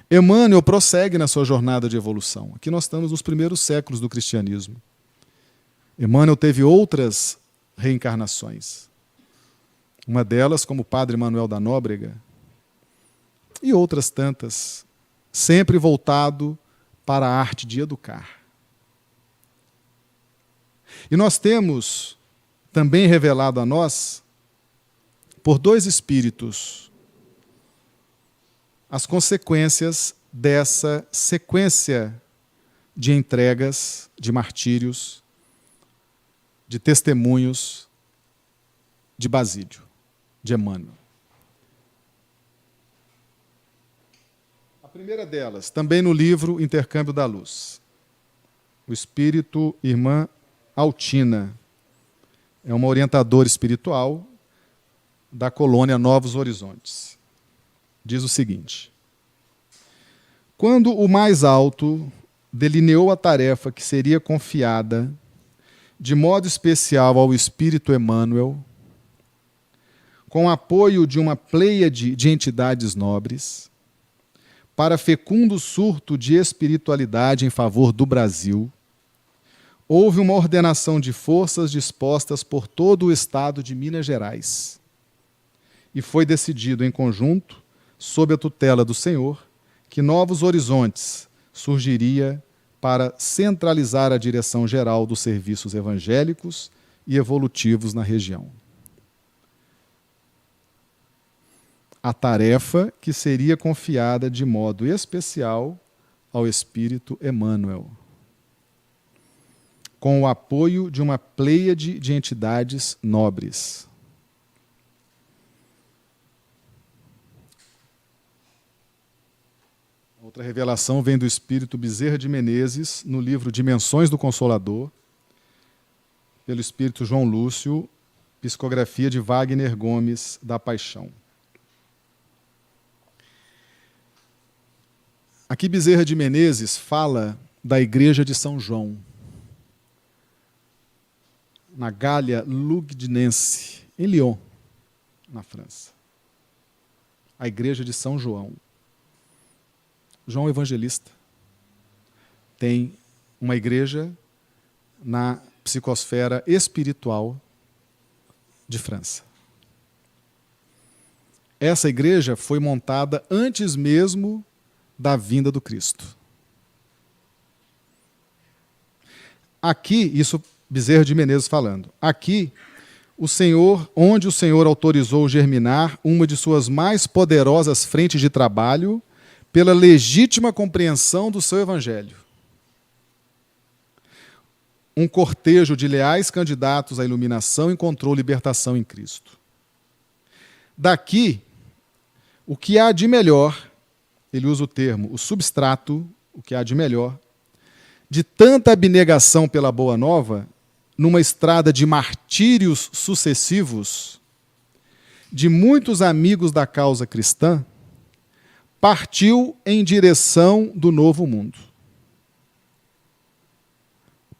Emmanuel prossegue na sua jornada de evolução. Aqui nós estamos nos primeiros séculos do cristianismo. Emmanuel teve outras reencarnações. Uma delas como Padre Manuel da Nóbrega, e outras tantas, sempre voltado para a arte de educar. E nós temos também revelado a nós, por dois espíritos, as consequências dessa sequência de entregas, de martírios, de testemunhos de Basílio, de Emmanuel. A primeira delas, também no livro Intercâmbio da Luz. O espírito Irmã Altina é uma orientadora espiritual da colônia Novos Horizontes. Diz o seguinte: quando o mais alto delineou a tarefa que seria confiada de modo especial ao espírito Emmanuel, com apoio de uma pleiade de entidades nobres, para fecundo surto de espiritualidade em favor do Brasil, houve uma ordenação de forças dispostas por todo o estado de Minas Gerais. E foi decidido em conjunto, sob a tutela do Senhor, que Novos Horizontes surgiria para centralizar a direção geral dos serviços evangélicos e evolutivos na região. A tarefa que seria confiada de modo especial ao espírito Emmanuel, com o apoio de uma pleiade de entidades nobres. Outra revelação vem do espírito Bezerra de Menezes, no livro Dimensões do Consolador, pelo espírito João Lúcio, psicografia de Wagner Gomes da Paixão. Aqui Bezerra de Menezes fala da igreja de São João, na Gália Lugnense, em Lyon, na França. A igreja de São João. João Evangelista tem uma igreja na psicosfera espiritual de França. Essa igreja foi montada antes mesmo da vinda do Cristo. Aqui, isso Bezerra de Menezes falando, aqui, onde o Senhor autorizou germinar uma de suas mais poderosas frentes de trabalho pela legítima compreensão do seu evangelho. Um cortejo de leais candidatos à iluminação encontrou libertação em Cristo. Daqui, o que há de melhor, ele usa o termo, o substrato, o que há de melhor, de tanta abnegação pela Boa Nova, numa estrada de martírios sucessivos, de muitos amigos da causa cristã, partiu em direção do novo mundo.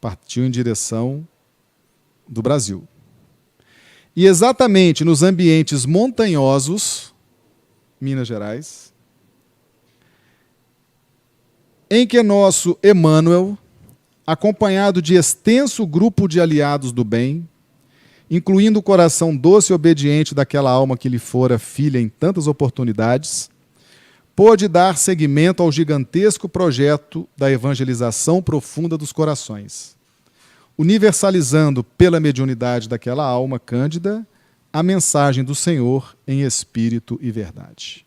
Partiu em direção do Brasil. E exatamente nos ambientes montanhosos, Minas Gerais, em que nosso Emmanuel, acompanhado de extenso grupo de aliados do bem, incluindo o coração doce e obediente daquela alma que lhe fora filha em tantas oportunidades, pôde dar seguimento ao gigantesco projeto da evangelização profunda dos corações, universalizando pela mediunidade daquela alma cândida a mensagem do Senhor em espírito e verdade.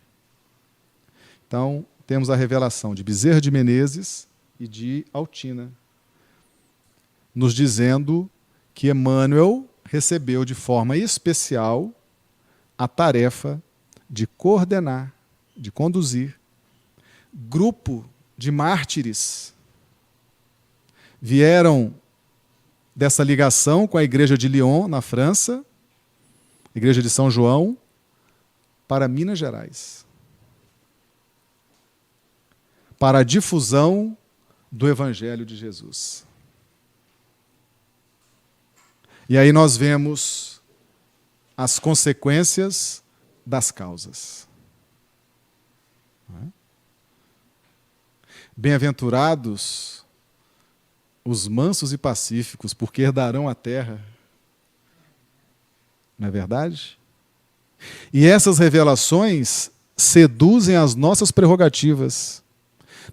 Então, temos a revelação de Bezerra de Menezes e de Altina, nos dizendo que Emmanuel recebeu de forma especial a tarefa de coordenar, de conduzir grupo de mártires vieram dessa ligação com a igreja de Lyon, na França, igreja de São João, para Minas Gerais, para a difusão do Evangelho de Jesus. E aí nós vemos as consequências das causas. Bem-aventurados os mansos e pacíficos, porque herdarão a terra. Não é verdade? E essas revelações seduzem as nossas prerrogativas,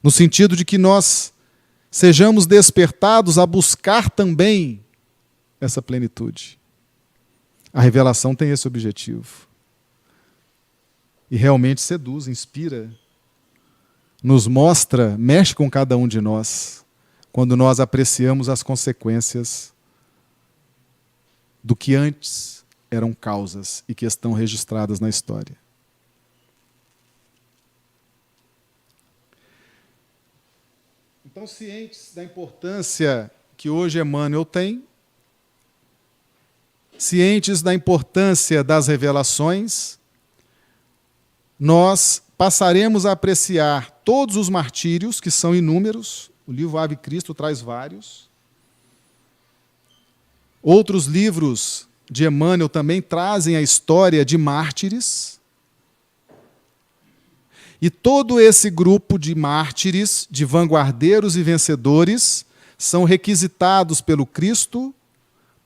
no sentido de que nós sejamos despertados a buscar também essa plenitude. A revelação tem esse objetivo. E realmente seduz, inspira, nos mostra, mexe com cada um de nós, quando nós apreciamos as consequências do que antes eram causas e que estão registradas na história. Então, cientes da importância que hoje Emmanuel tem, cientes da importância das revelações, nós passaremos a apreciar todos os martírios, que são inúmeros. O livro Ave Cristo traz vários. Outros livros de Emmanuel também trazem a história de mártires. E todo esse grupo de mártires, de vanguardeiros e vencedores, são requisitados pelo Cristo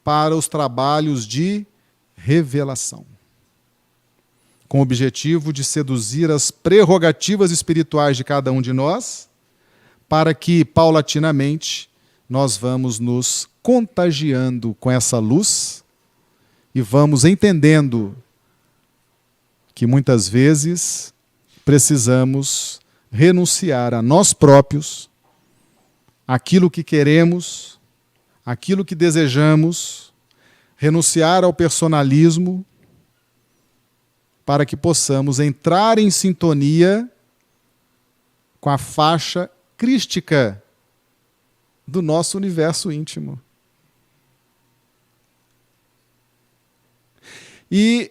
para os trabalhos de revelação, com o objetivo de seduzir as prerrogativas espirituais de cada um de nós, para que, paulatinamente, nós vamos nos contagiando com essa luz e vamos entendendo que, muitas vezes, precisamos renunciar a nós próprios, aquilo que queremos, aquilo que desejamos, renunciar ao personalismo, para que possamos entrar em sintonia com a faixa crística do nosso universo íntimo. E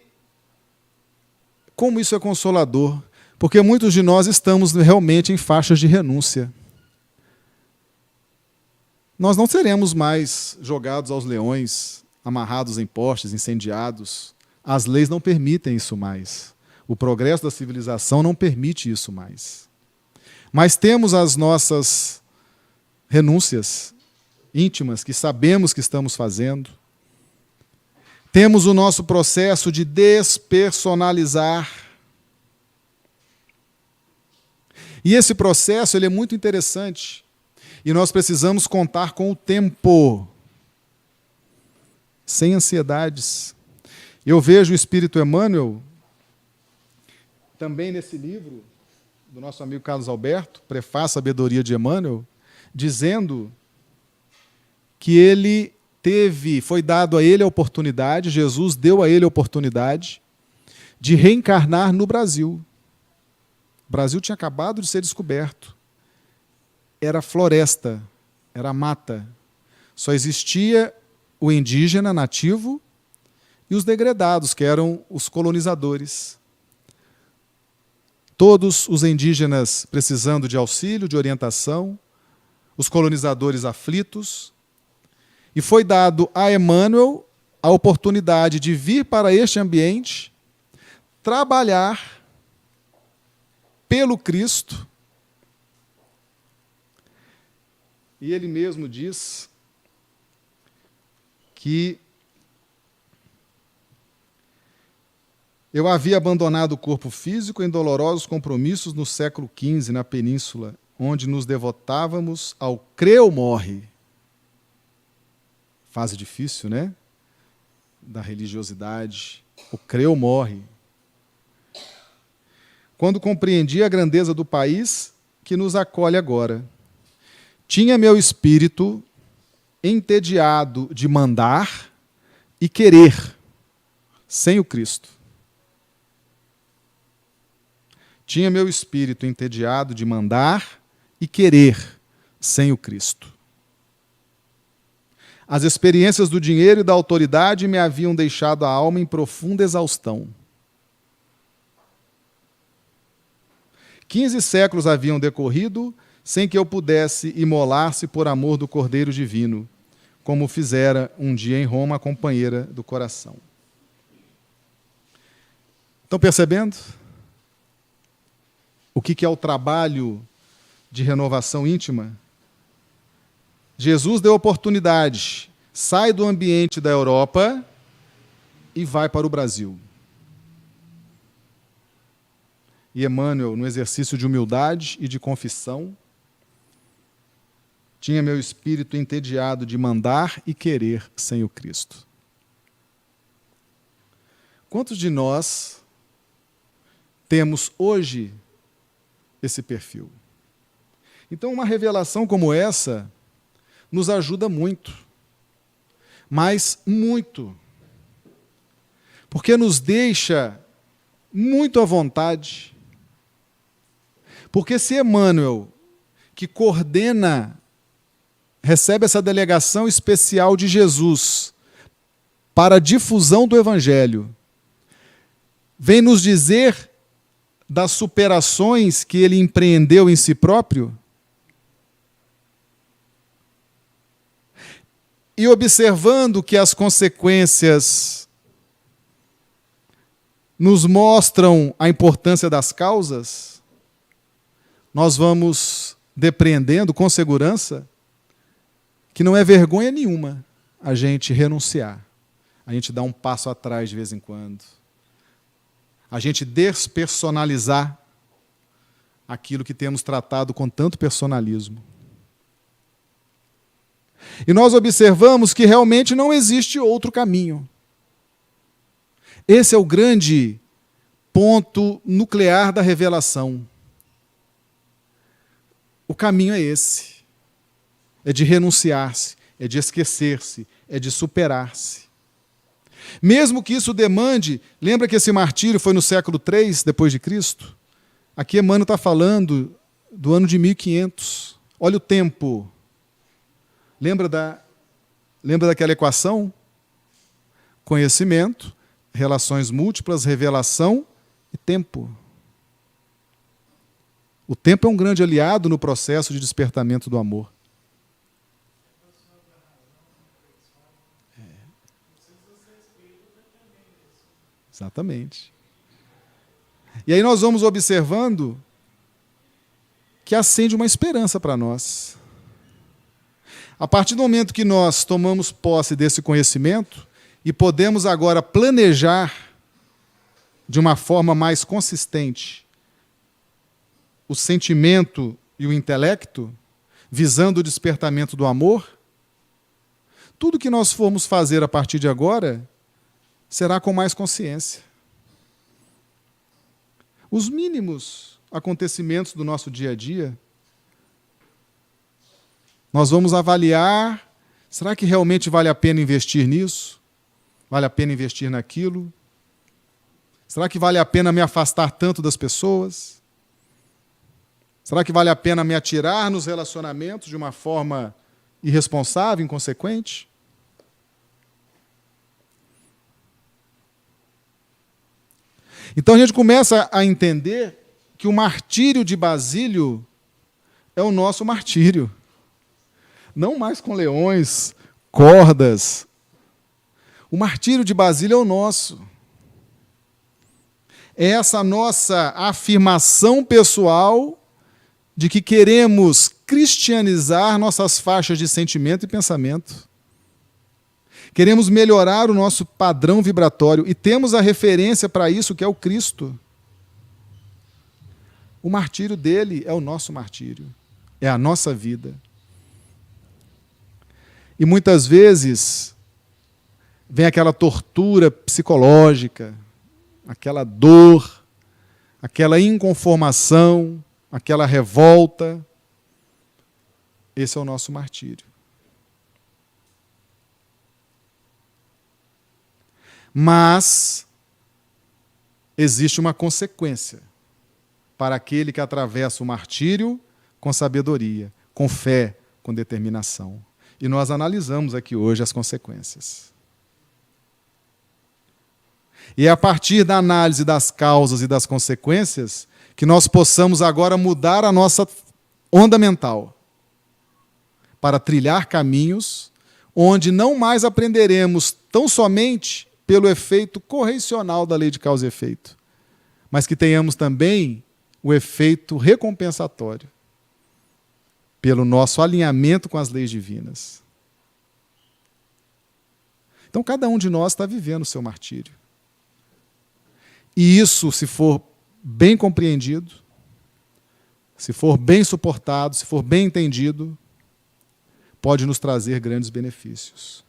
como isso é consolador, porque muitos de nós estamos realmente em faixas de renúncia. Nós não seremos mais jogados aos leões, amarrados em postes, incendiados. As leis não permitem isso mais. O progresso da civilização não permite isso mais. Mas temos as nossas renúncias íntimas, que sabemos que estamos fazendo. Temos o nosso processo de despersonalizar. E esse processo ele é muito interessante. E nós precisamos contar com o tempo, sem ansiedades. Eu vejo o Espírito Emmanuel, também nesse livro, do nosso amigo Carlos Alberto, Prefácio à Sabedoria de Emmanuel, dizendo que ele foi dado a ele a oportunidade, Jesus deu a ele a oportunidade de reencarnar no Brasil. O Brasil tinha acabado de ser descoberto. Era floresta, era mata. Só existia o indígena nativo e os degredados, que eram os colonizadores. Todos os indígenas precisando de auxílio, de orientação, os colonizadores aflitos. E foi dado a Emmanuel a oportunidade de vir para este ambiente, trabalhar pelo Cristo. E ele mesmo diz que eu havia abandonado o corpo físico em dolorosos compromissos no século XV, na Península, onde nos devotávamos ao creu morre. Fase difícil, né? Da religiosidade. O creu morre. Quando compreendi a grandeza do país que nos acolhe agora, tinha meu espírito entediado de mandar e querer sem o Cristo. Tinha meu espírito entediado de mandar e querer sem o Cristo. As experiências do dinheiro e da autoridade me haviam deixado a alma em profunda exaustão. 15 séculos haviam decorrido sem que eu pudesse imolar-se por amor do Cordeiro Divino, como fizera um dia em Roma a companheira do coração. Estão percebendo? O que é o trabalho de renovação íntima? Jesus deu oportunidade, sai do ambiente da Europa e vai para o Brasil. E Emmanuel, no exercício de humildade e de confissão, tinha meu espírito entediado de mandar e querer sem o Cristo. Quantos de nós temos hoje esse perfil? Então, uma revelação como essa nos ajuda muito, mas muito, porque nos deixa muito à vontade. Porque se Emmanuel, que coordena, recebe essa delegação especial de Jesus para a difusão do Evangelho, vem nos dizer das superações que ele empreendeu em si próprio, e observando que as consequências nos mostram a importância das causas, nós vamos depreendendo com segurança que não é vergonha nenhuma a gente renunciar, a gente dar um passo atrás de vez em quando, a gente despersonalizar aquilo que temos tratado com tanto personalismo. E nós observamos que realmente não existe outro caminho. Esse é o grande ponto nuclear da revelação. O caminho é esse. É de renunciar-se, é de esquecer-se, é de superar-se. Mesmo que isso demande, lembra que esse martírio foi no século III depois de Cristo? Aqui Emmanuel está falando do ano de 1500. Olha o tempo. Lembra daquela equação? Conhecimento, relações múltiplas, revelação e tempo. O tempo é um grande aliado no processo de despertamento do amor. Exatamente. E aí nós vamos observando que acende uma esperança para nós. A partir do momento que nós tomamos posse desse conhecimento e podemos agora planejar de uma forma mais consistente o sentimento e o intelecto, visando o despertamento do amor, tudo que nós formos fazer a partir de agora será com mais consciência. Os mínimos acontecimentos do nosso dia a dia, nós vamos avaliar, será que realmente vale a pena investir nisso? Vale a pena investir naquilo? Será que vale a pena me afastar tanto das pessoas? Será que vale a pena me atirar nos relacionamentos de uma forma irresponsável, inconsequente? Então a gente começa a entender que o martírio de Basílio é o nosso martírio. Não mais com leões, cordas. O martírio de Basílio é o nosso. É essa nossa afirmação pessoal de que queremos cristianizar nossas faixas de sentimento e pensamento. Queremos melhorar o nosso padrão vibratório e temos a referência para isso, que é o Cristo. O martírio dele é o nosso martírio, é a nossa vida. E muitas vezes vem aquela tortura psicológica, aquela dor, aquela inconformação, aquela revolta. Esse é o nosso martírio. Mas existe uma consequência para aquele que atravessa o martírio com sabedoria, com fé, com determinação. E nós analisamos aqui hoje as consequências. E é a partir da análise das causas e das consequências que nós possamos agora mudar a nossa onda mental para trilhar caminhos onde não mais aprenderemos tão somente pelo efeito correcional da lei de causa e efeito, mas que tenhamos também o efeito recompensatório pelo nosso alinhamento com as leis divinas. Então, cada um de nós está vivendo o seu martírio. E isso, se for bem compreendido, se for bem suportado, se for bem entendido, pode nos trazer grandes benefícios.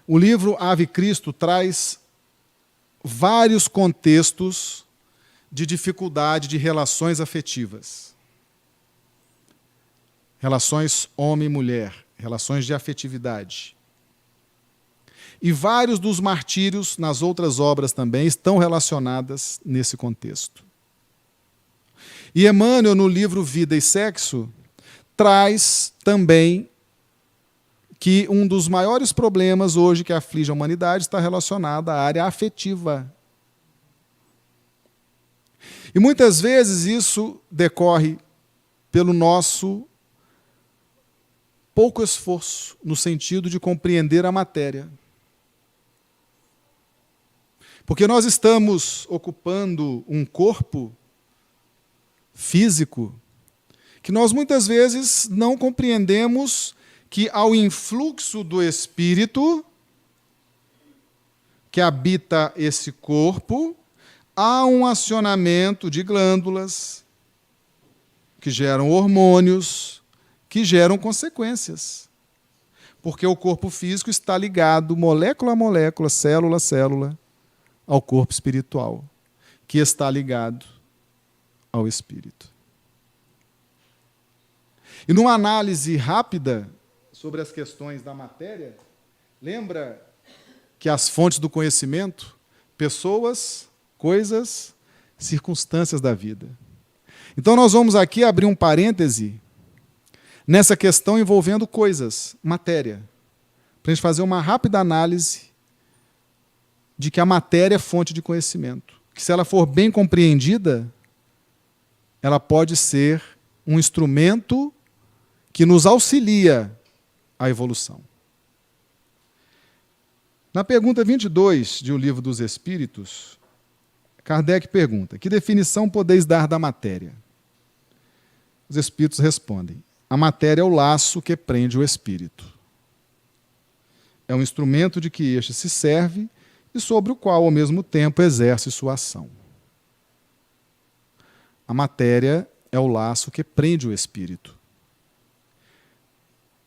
O livro Ave Cristo traz vários contextos de dificuldade de relações afetivas. Relações homem e mulher, relações de afetividade. E vários dos martírios nas outras obras também estão relacionadas nesse contexto. E Emmanuel, no livro Vida e Sexo, traz também que um dos maiores problemas hoje que aflige a humanidade está relacionado à área afetiva. E muitas vezes isso decorre pelo nosso pouco esforço no sentido de compreender a matéria. Porque nós estamos ocupando um corpo físico que nós muitas vezes não compreendemos que ao influxo do espírito que habita esse corpo, há um acionamento de glândulas que geram hormônios, que geram consequências. Porque o corpo físico está ligado, molécula a molécula, célula a célula, ao corpo espiritual, que está ligado ao espírito. E numa análise rápida sobre as questões da matéria, lembra que as fontes do conhecimento, pessoas, coisas, circunstâncias da vida. Então nós vamos aqui abrir um parêntese nessa questão envolvendo coisas, matéria, para a gente fazer uma rápida análise de que a matéria é fonte de conhecimento. Que se ela for bem compreendida, ela pode ser um instrumento que nos auxilia à evolução. Na pergunta 22 de O Livro dos Espíritos, Kardec pergunta: que definição podeis dar da matéria? Os Espíritos respondem: a matéria é o laço que prende o espírito. É um instrumento de que este se serve e sobre o qual, ao mesmo tempo, exerce sua ação. A matéria é o laço que prende o espírito.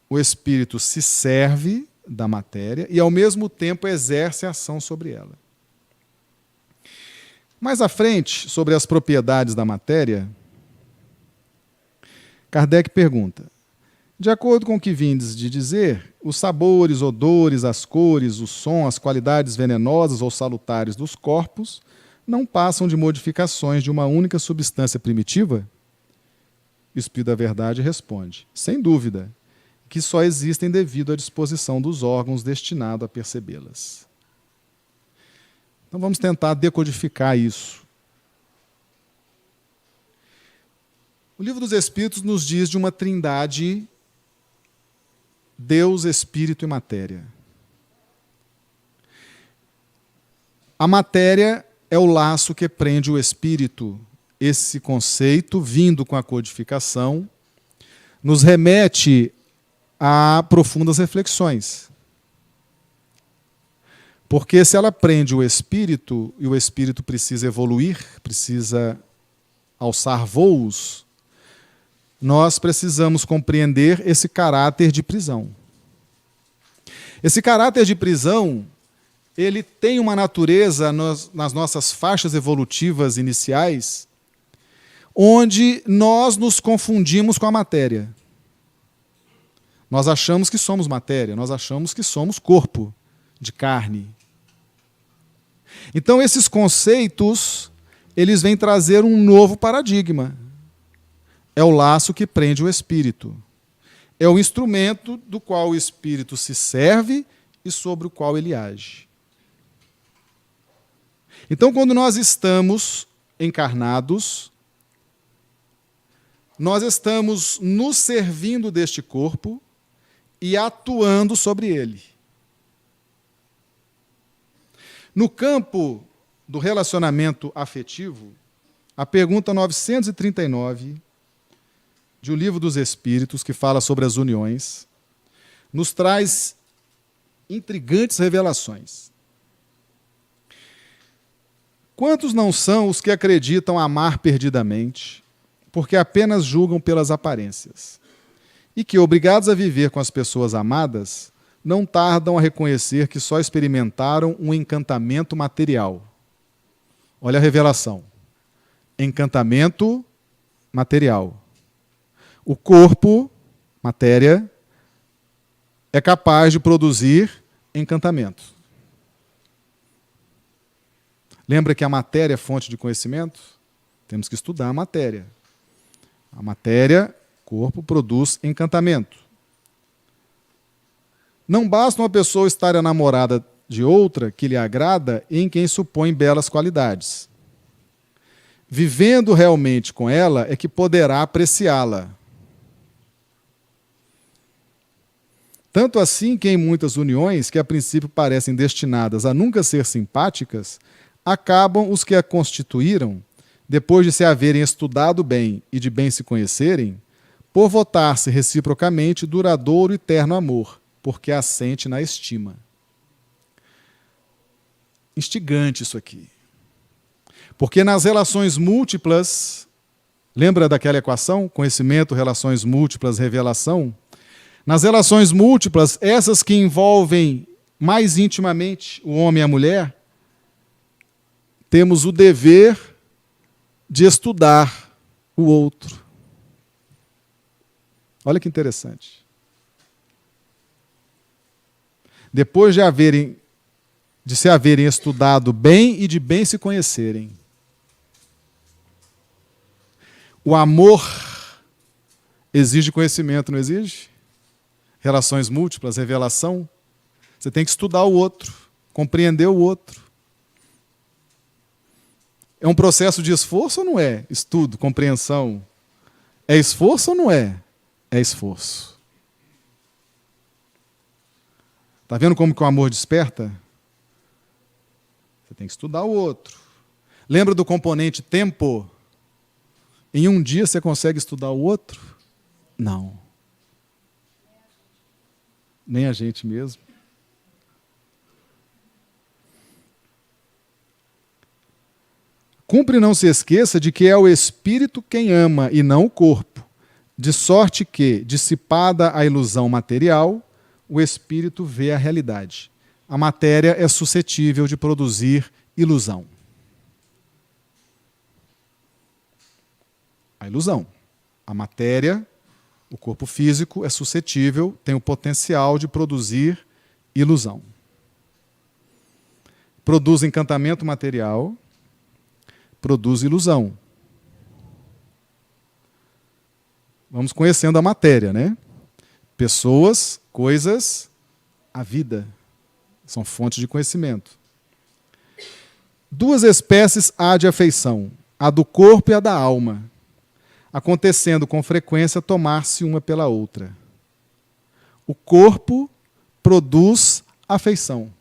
O espírito se serve da matéria e, ao mesmo tempo, exerce ação sobre ela. Mais à frente, sobre as propriedades da matéria, Kardec pergunta: de acordo com o que vindes de dizer, os sabores, odores, as cores, o som, as qualidades venenosas ou salutares dos corpos não passam de modificações de uma única substância primitiva? O Espírito da Verdade responde: sem dúvida, que só existem devido à disposição dos órgãos destinados a percebê-las. Então vamos tentar decodificar isso. O Livro dos Espíritos nos diz de uma trindade: Deus, Espírito e Matéria. A matéria é o laço que prende o espírito. Esse conceito, vindo com a codificação, nos remete a profundas reflexões. Porque se ela prende o espírito, e o espírito precisa evoluir, precisa alçar voos, nós precisamos compreender esse caráter de prisão. Esse caráter de prisão, ele tem uma natureza nas nossas faixas evolutivas iniciais, onde nós nos confundimos com a matéria. Nós achamos que somos matéria, nós achamos que somos corpo de carne. Então, esses conceitos, eles vêm trazer um novo paradigma. É o laço que prende o espírito. É o instrumento do qual o espírito se serve e sobre o qual ele age. Então, quando nós estamos encarnados, nós estamos nos servindo deste corpo e atuando sobre ele. No campo do relacionamento afetivo, a pergunta 939 de O Livro dos Espíritos, que fala sobre as uniões, nos traz intrigantes revelações. Quantos não são os que acreditam amar perdidamente, porque apenas julgam pelas aparências, e que, obrigados a viver com as pessoas amadas, não tardam a reconhecer que só experimentaram um encantamento material? Olha a revelação. Encantamento material. O corpo, matéria, é capaz de produzir encantamento. Lembra que a matéria é fonte de conhecimento? Temos que estudar a matéria. A matéria, corpo, produz encantamento. Não basta uma pessoa estar enamorada de outra que lhe agrada e em quem supõe belas qualidades. Vivendo realmente com ela é que poderá apreciá-la. Tanto assim que em muitas uniões, que a princípio parecem destinadas a nunca ser simpáticas, acabam os que a constituíram, depois de se haverem estudado bem e de bem se conhecerem, por votar-se reciprocamente duradouro e terno amor, porque assente na estima. Instigante isso aqui. Porque nas relações múltiplas, lembra daquela equação? Conhecimento, relações múltiplas, revelação? Nas relações múltiplas, essas que envolvem mais intimamente o homem e a mulher, temos o dever de estudar o outro. Olha que interessante. Depois de se haverem estudado bem e de bem se conhecerem. O amor exige conhecimento, não exige? Relações múltiplas, revelação. Você tem que estudar o outro, compreender o outro. É um processo de esforço ou não é? Estudo, compreensão. É esforço ou não é? É esforço. Está vendo como que o amor desperta? Você tem que estudar o outro. Lembra do componente tempo? Em um dia você consegue estudar o outro? Não. Nem a gente mesmo. Cumpre não se esqueça de que é o espírito quem ama e não o corpo, de sorte que, dissipada a ilusão material, o espírito vê a realidade. A matéria é suscetível de produzir ilusão. A ilusão. A matéria, o corpo físico, é suscetível, tem o potencial de produzir ilusão. Produz encantamento material, produz ilusão. Vamos conhecendo a matéria, né? Pessoas, coisas, a vida. São fontes de conhecimento. Duas espécies há de afeição, a do corpo e a da alma, acontecendo com frequência tomar-se uma pela outra. O corpo produz afeição.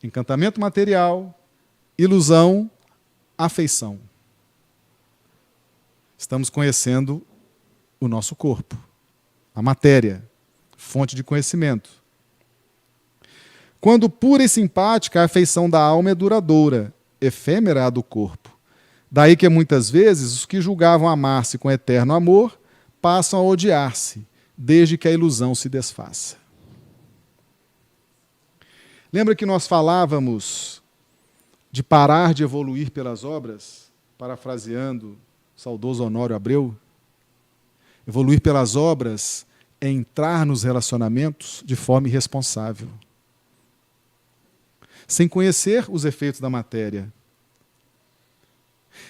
Encantamento material, ilusão, afeição. Estamos conhecendo o nosso corpo, a matéria, fonte de conhecimento. Quando pura e simpática, a afeição da alma é duradoura, efêmera a do corpo. Daí que muitas vezes os que julgavam amar-se com eterno amor passam a odiar-se, desde que a ilusão se desfaça. Lembra que nós falávamos de parar de evoluir pelas obras, parafraseando o saudoso Honório Abreu? Evoluir pelas obras é entrar nos relacionamentos de forma irresponsável, sem conhecer os efeitos da matéria.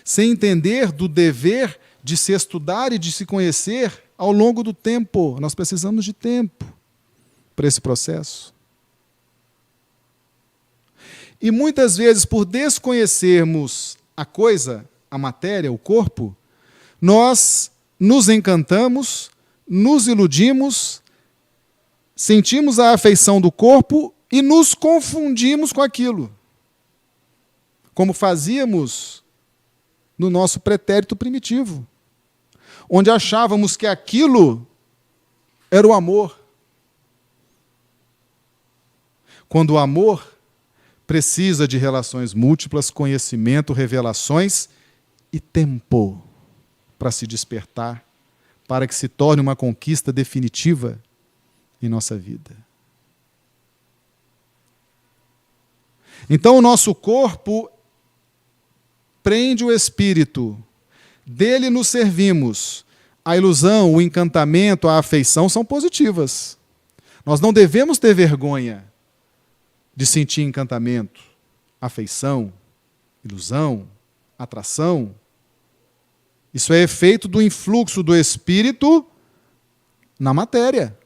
sem entender do dever de se estudar e de se conhecer ao longo do tempo. Nós precisamos de tempo para esse processo. E muitas vezes, por desconhecermos a coisa, a matéria, o corpo, nós nos encantamos, nos iludimos, sentimos a afeição do corpo e nos confundimos com aquilo, como fazíamos no nosso pretérito primitivo, onde achávamos que aquilo era o amor. Quando o amor precisa de relações múltiplas, conhecimento, revelações e tempo para se despertar, para que se torne uma conquista definitiva em nossa vida. Então, o nosso corpo prende o espírito, dele nos servimos. A ilusão, o encantamento, a afeição são positivas. Nós não devemos ter vergonha de sentir encantamento, afeição, ilusão, atração. Isso é efeito do influxo do espírito na matéria.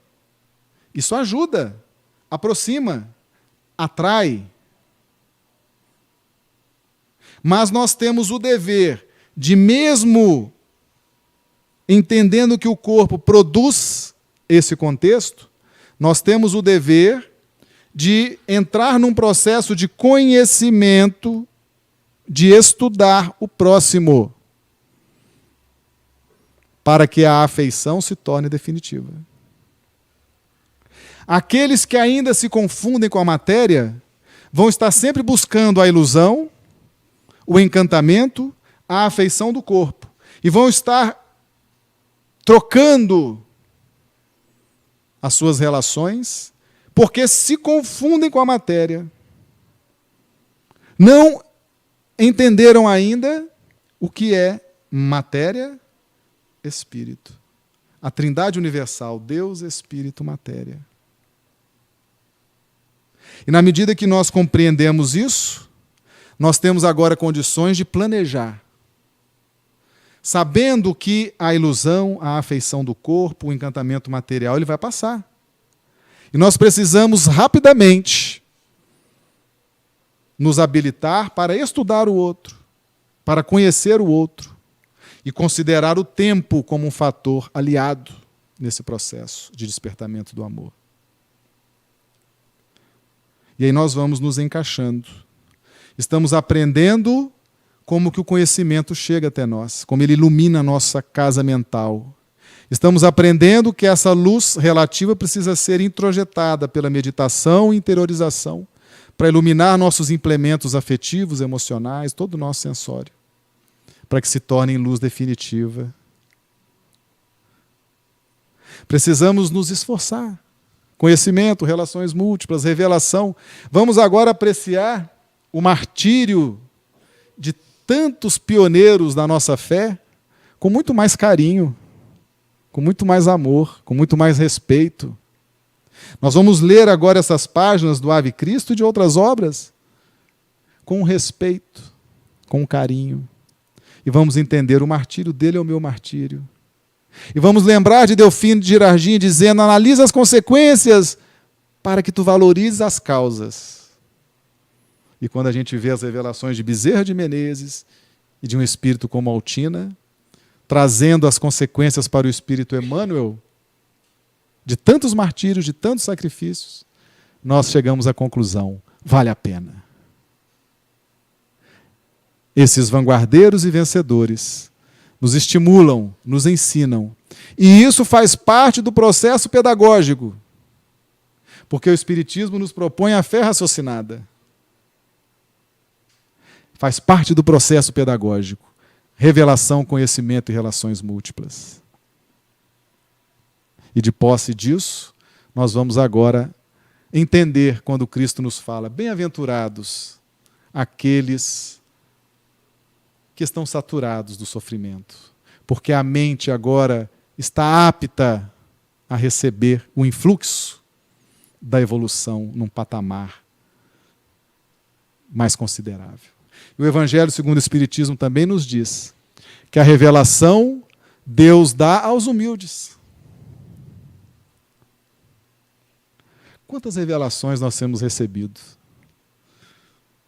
Isso ajuda, aproxima, atrai. Mas nós temos o dever de, mesmo entendendo que o corpo produz esse contexto, nós temos o dever de entrar num processo de conhecimento, de estudar o próximo, para que a afeição se torne definitiva. Aqueles que ainda se confundem com a matéria vão estar sempre buscando a ilusão, o encantamento, a afeição do corpo, e vão estar trocando as suas relações, porque se confundem com a matéria. Não entenderam ainda o que é matéria, espírito. A Trindade universal, Deus, Espírito, matéria. E na medida que nós compreendemos isso, nós temos agora condições de planejar. Sabendo que a ilusão, a afeição do corpo, o encantamento material, ele vai passar. E nós precisamos rapidamente nos habilitar para estudar o outro, para conhecer o outro e considerar o tempo como um fator aliado nesse processo de despertamento do amor. E aí nós vamos nos encaixando. Estamos aprendendo como que o conhecimento chega até nós, como ele ilumina a nossa casa mental. Estamos aprendendo que essa luz relativa precisa ser introjetada pela meditação e interiorização para iluminar nossos implementos afetivos, emocionais, todo o nosso sensório, para que se tornem luz definitiva. Precisamos nos esforçar. Conhecimento, relações múltiplas, revelação. Vamos agora apreciar o martírio de tantos pioneiros da nossa fé com muito mais carinho, com muito mais amor, com muito mais respeito. Nós vamos ler agora essas páginas do Ave Cristo e de outras obras com respeito, com carinho. E vamos entender, o martírio dele é o meu martírio. E vamos lembrar de Delfino de Girardin dizendo: analisa as consequências para que tu valorizes as causas. E quando a gente vê as revelações de Bezerra de Menezes e de um espírito como Altina, trazendo as consequências para o espírito Emmanuel, de tantos martírios, de tantos sacrifícios, nós chegamos à conclusão: vale a pena. Esses vanguardeiros e vencedores nos estimulam, nos ensinam. E isso faz parte do processo pedagógico, porque o Espiritismo nos propõe a fé raciocinada. Faz parte do processo pedagógico. Revelação, conhecimento e relações múltiplas. E de posse disso, nós vamos agora entender quando Cristo nos fala: bem-aventurados aqueles que estão saturados do sofrimento, porque a mente agora está apta a receber o influxo da evolução num patamar mais considerável. E o Evangelho segundo o Espiritismo também nos diz que a revelação Deus dá aos humildes. Quantas revelações nós temos recebido?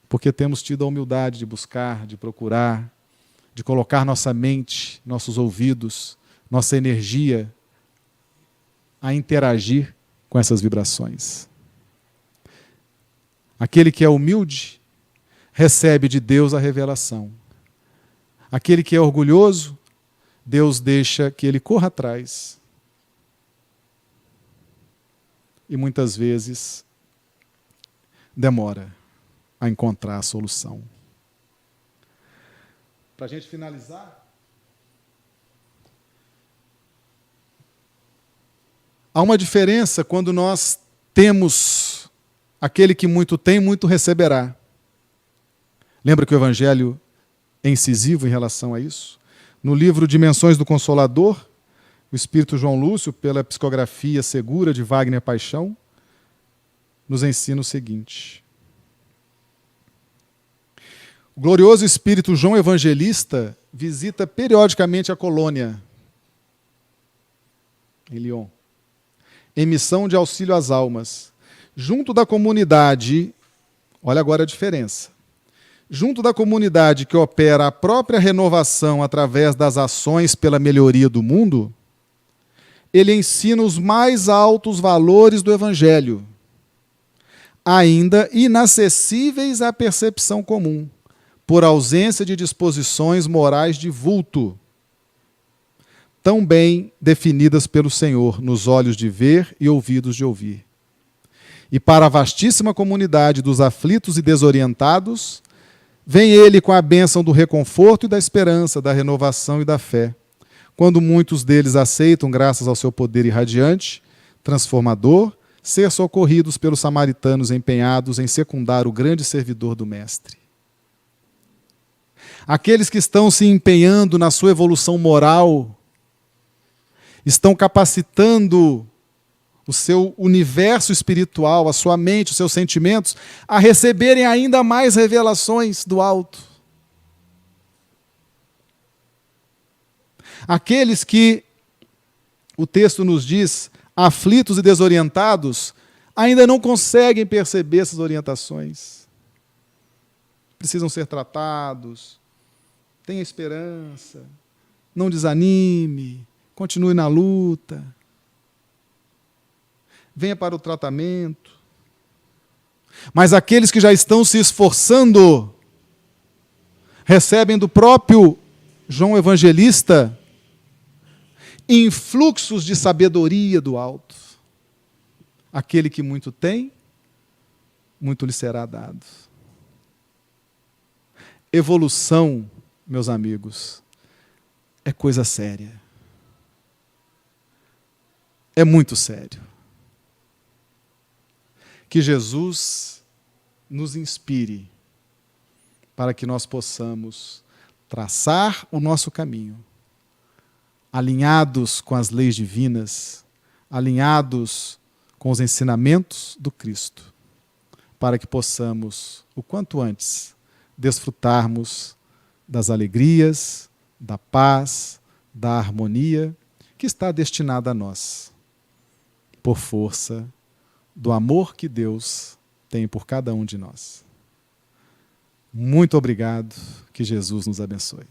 Porque temos tido a humildade de buscar, de procurar, de colocar nossa mente, nossos ouvidos, nossa energia a interagir com essas vibrações. Aquele que é humilde recebe de Deus a revelação. Aquele que é orgulhoso, Deus deixa que ele corra atrás. E muitas vezes demora a encontrar a solução. Para a gente finalizar, há uma diferença quando nós temos aquele que muito tem, muito receberá. Lembra que o Evangelho é incisivo em relação a isso? No livro Dimensões do Consolador, o Espírito João Lúcio, pela psicografia segura de Wagner Paixão, nos ensina o seguinte. O glorioso Espírito João Evangelista visita periodicamente a colônia em Lyon, em missão de auxílio às almas. Junto da comunidade, olha agora a diferença, junto da comunidade que opera a própria renovação através das ações pela melhoria do mundo, ele ensina os mais altos valores do Evangelho, ainda inacessíveis à percepção comum, por ausência de disposições morais de vulto, tão bem definidas pelo Senhor, nos olhos de ver e ouvidos de ouvir. E para a vastíssima comunidade dos aflitos e desorientados, vem ele com a bênção do reconforto e da esperança, da renovação e da fé, quando muitos deles aceitam, graças ao seu poder irradiante, transformador, ser socorridos pelos samaritanos empenhados em secundar o grande servidor do Mestre. Aqueles que estão se empenhando na sua evolução moral, estão capacitando o seu universo espiritual, a sua mente, os seus sentimentos, a receberem ainda mais revelações do alto. Aqueles que, o texto nos diz, aflitos e desorientados, ainda não conseguem perceber essas orientações. Precisam ser tratados. Tenha esperança. Não desanime. Continue na luta. Venha para o tratamento. Mas aqueles que já estão se esforçando, recebem do próprio João Evangelista influxos de sabedoria do alto. Aquele que muito tem, muito lhe será dado. Evolução, meus amigos, é coisa séria. É muito sério. Que Jesus nos inspire para que nós possamos traçar o nosso caminho, alinhados com as leis divinas, alinhados com os ensinamentos do Cristo, para que possamos, o quanto antes, desfrutarmos das alegrias, da paz, da harmonia que está destinada a nós, por força do amor que Deus tem por cada um de nós. Muito obrigado, que Jesus nos abençoe.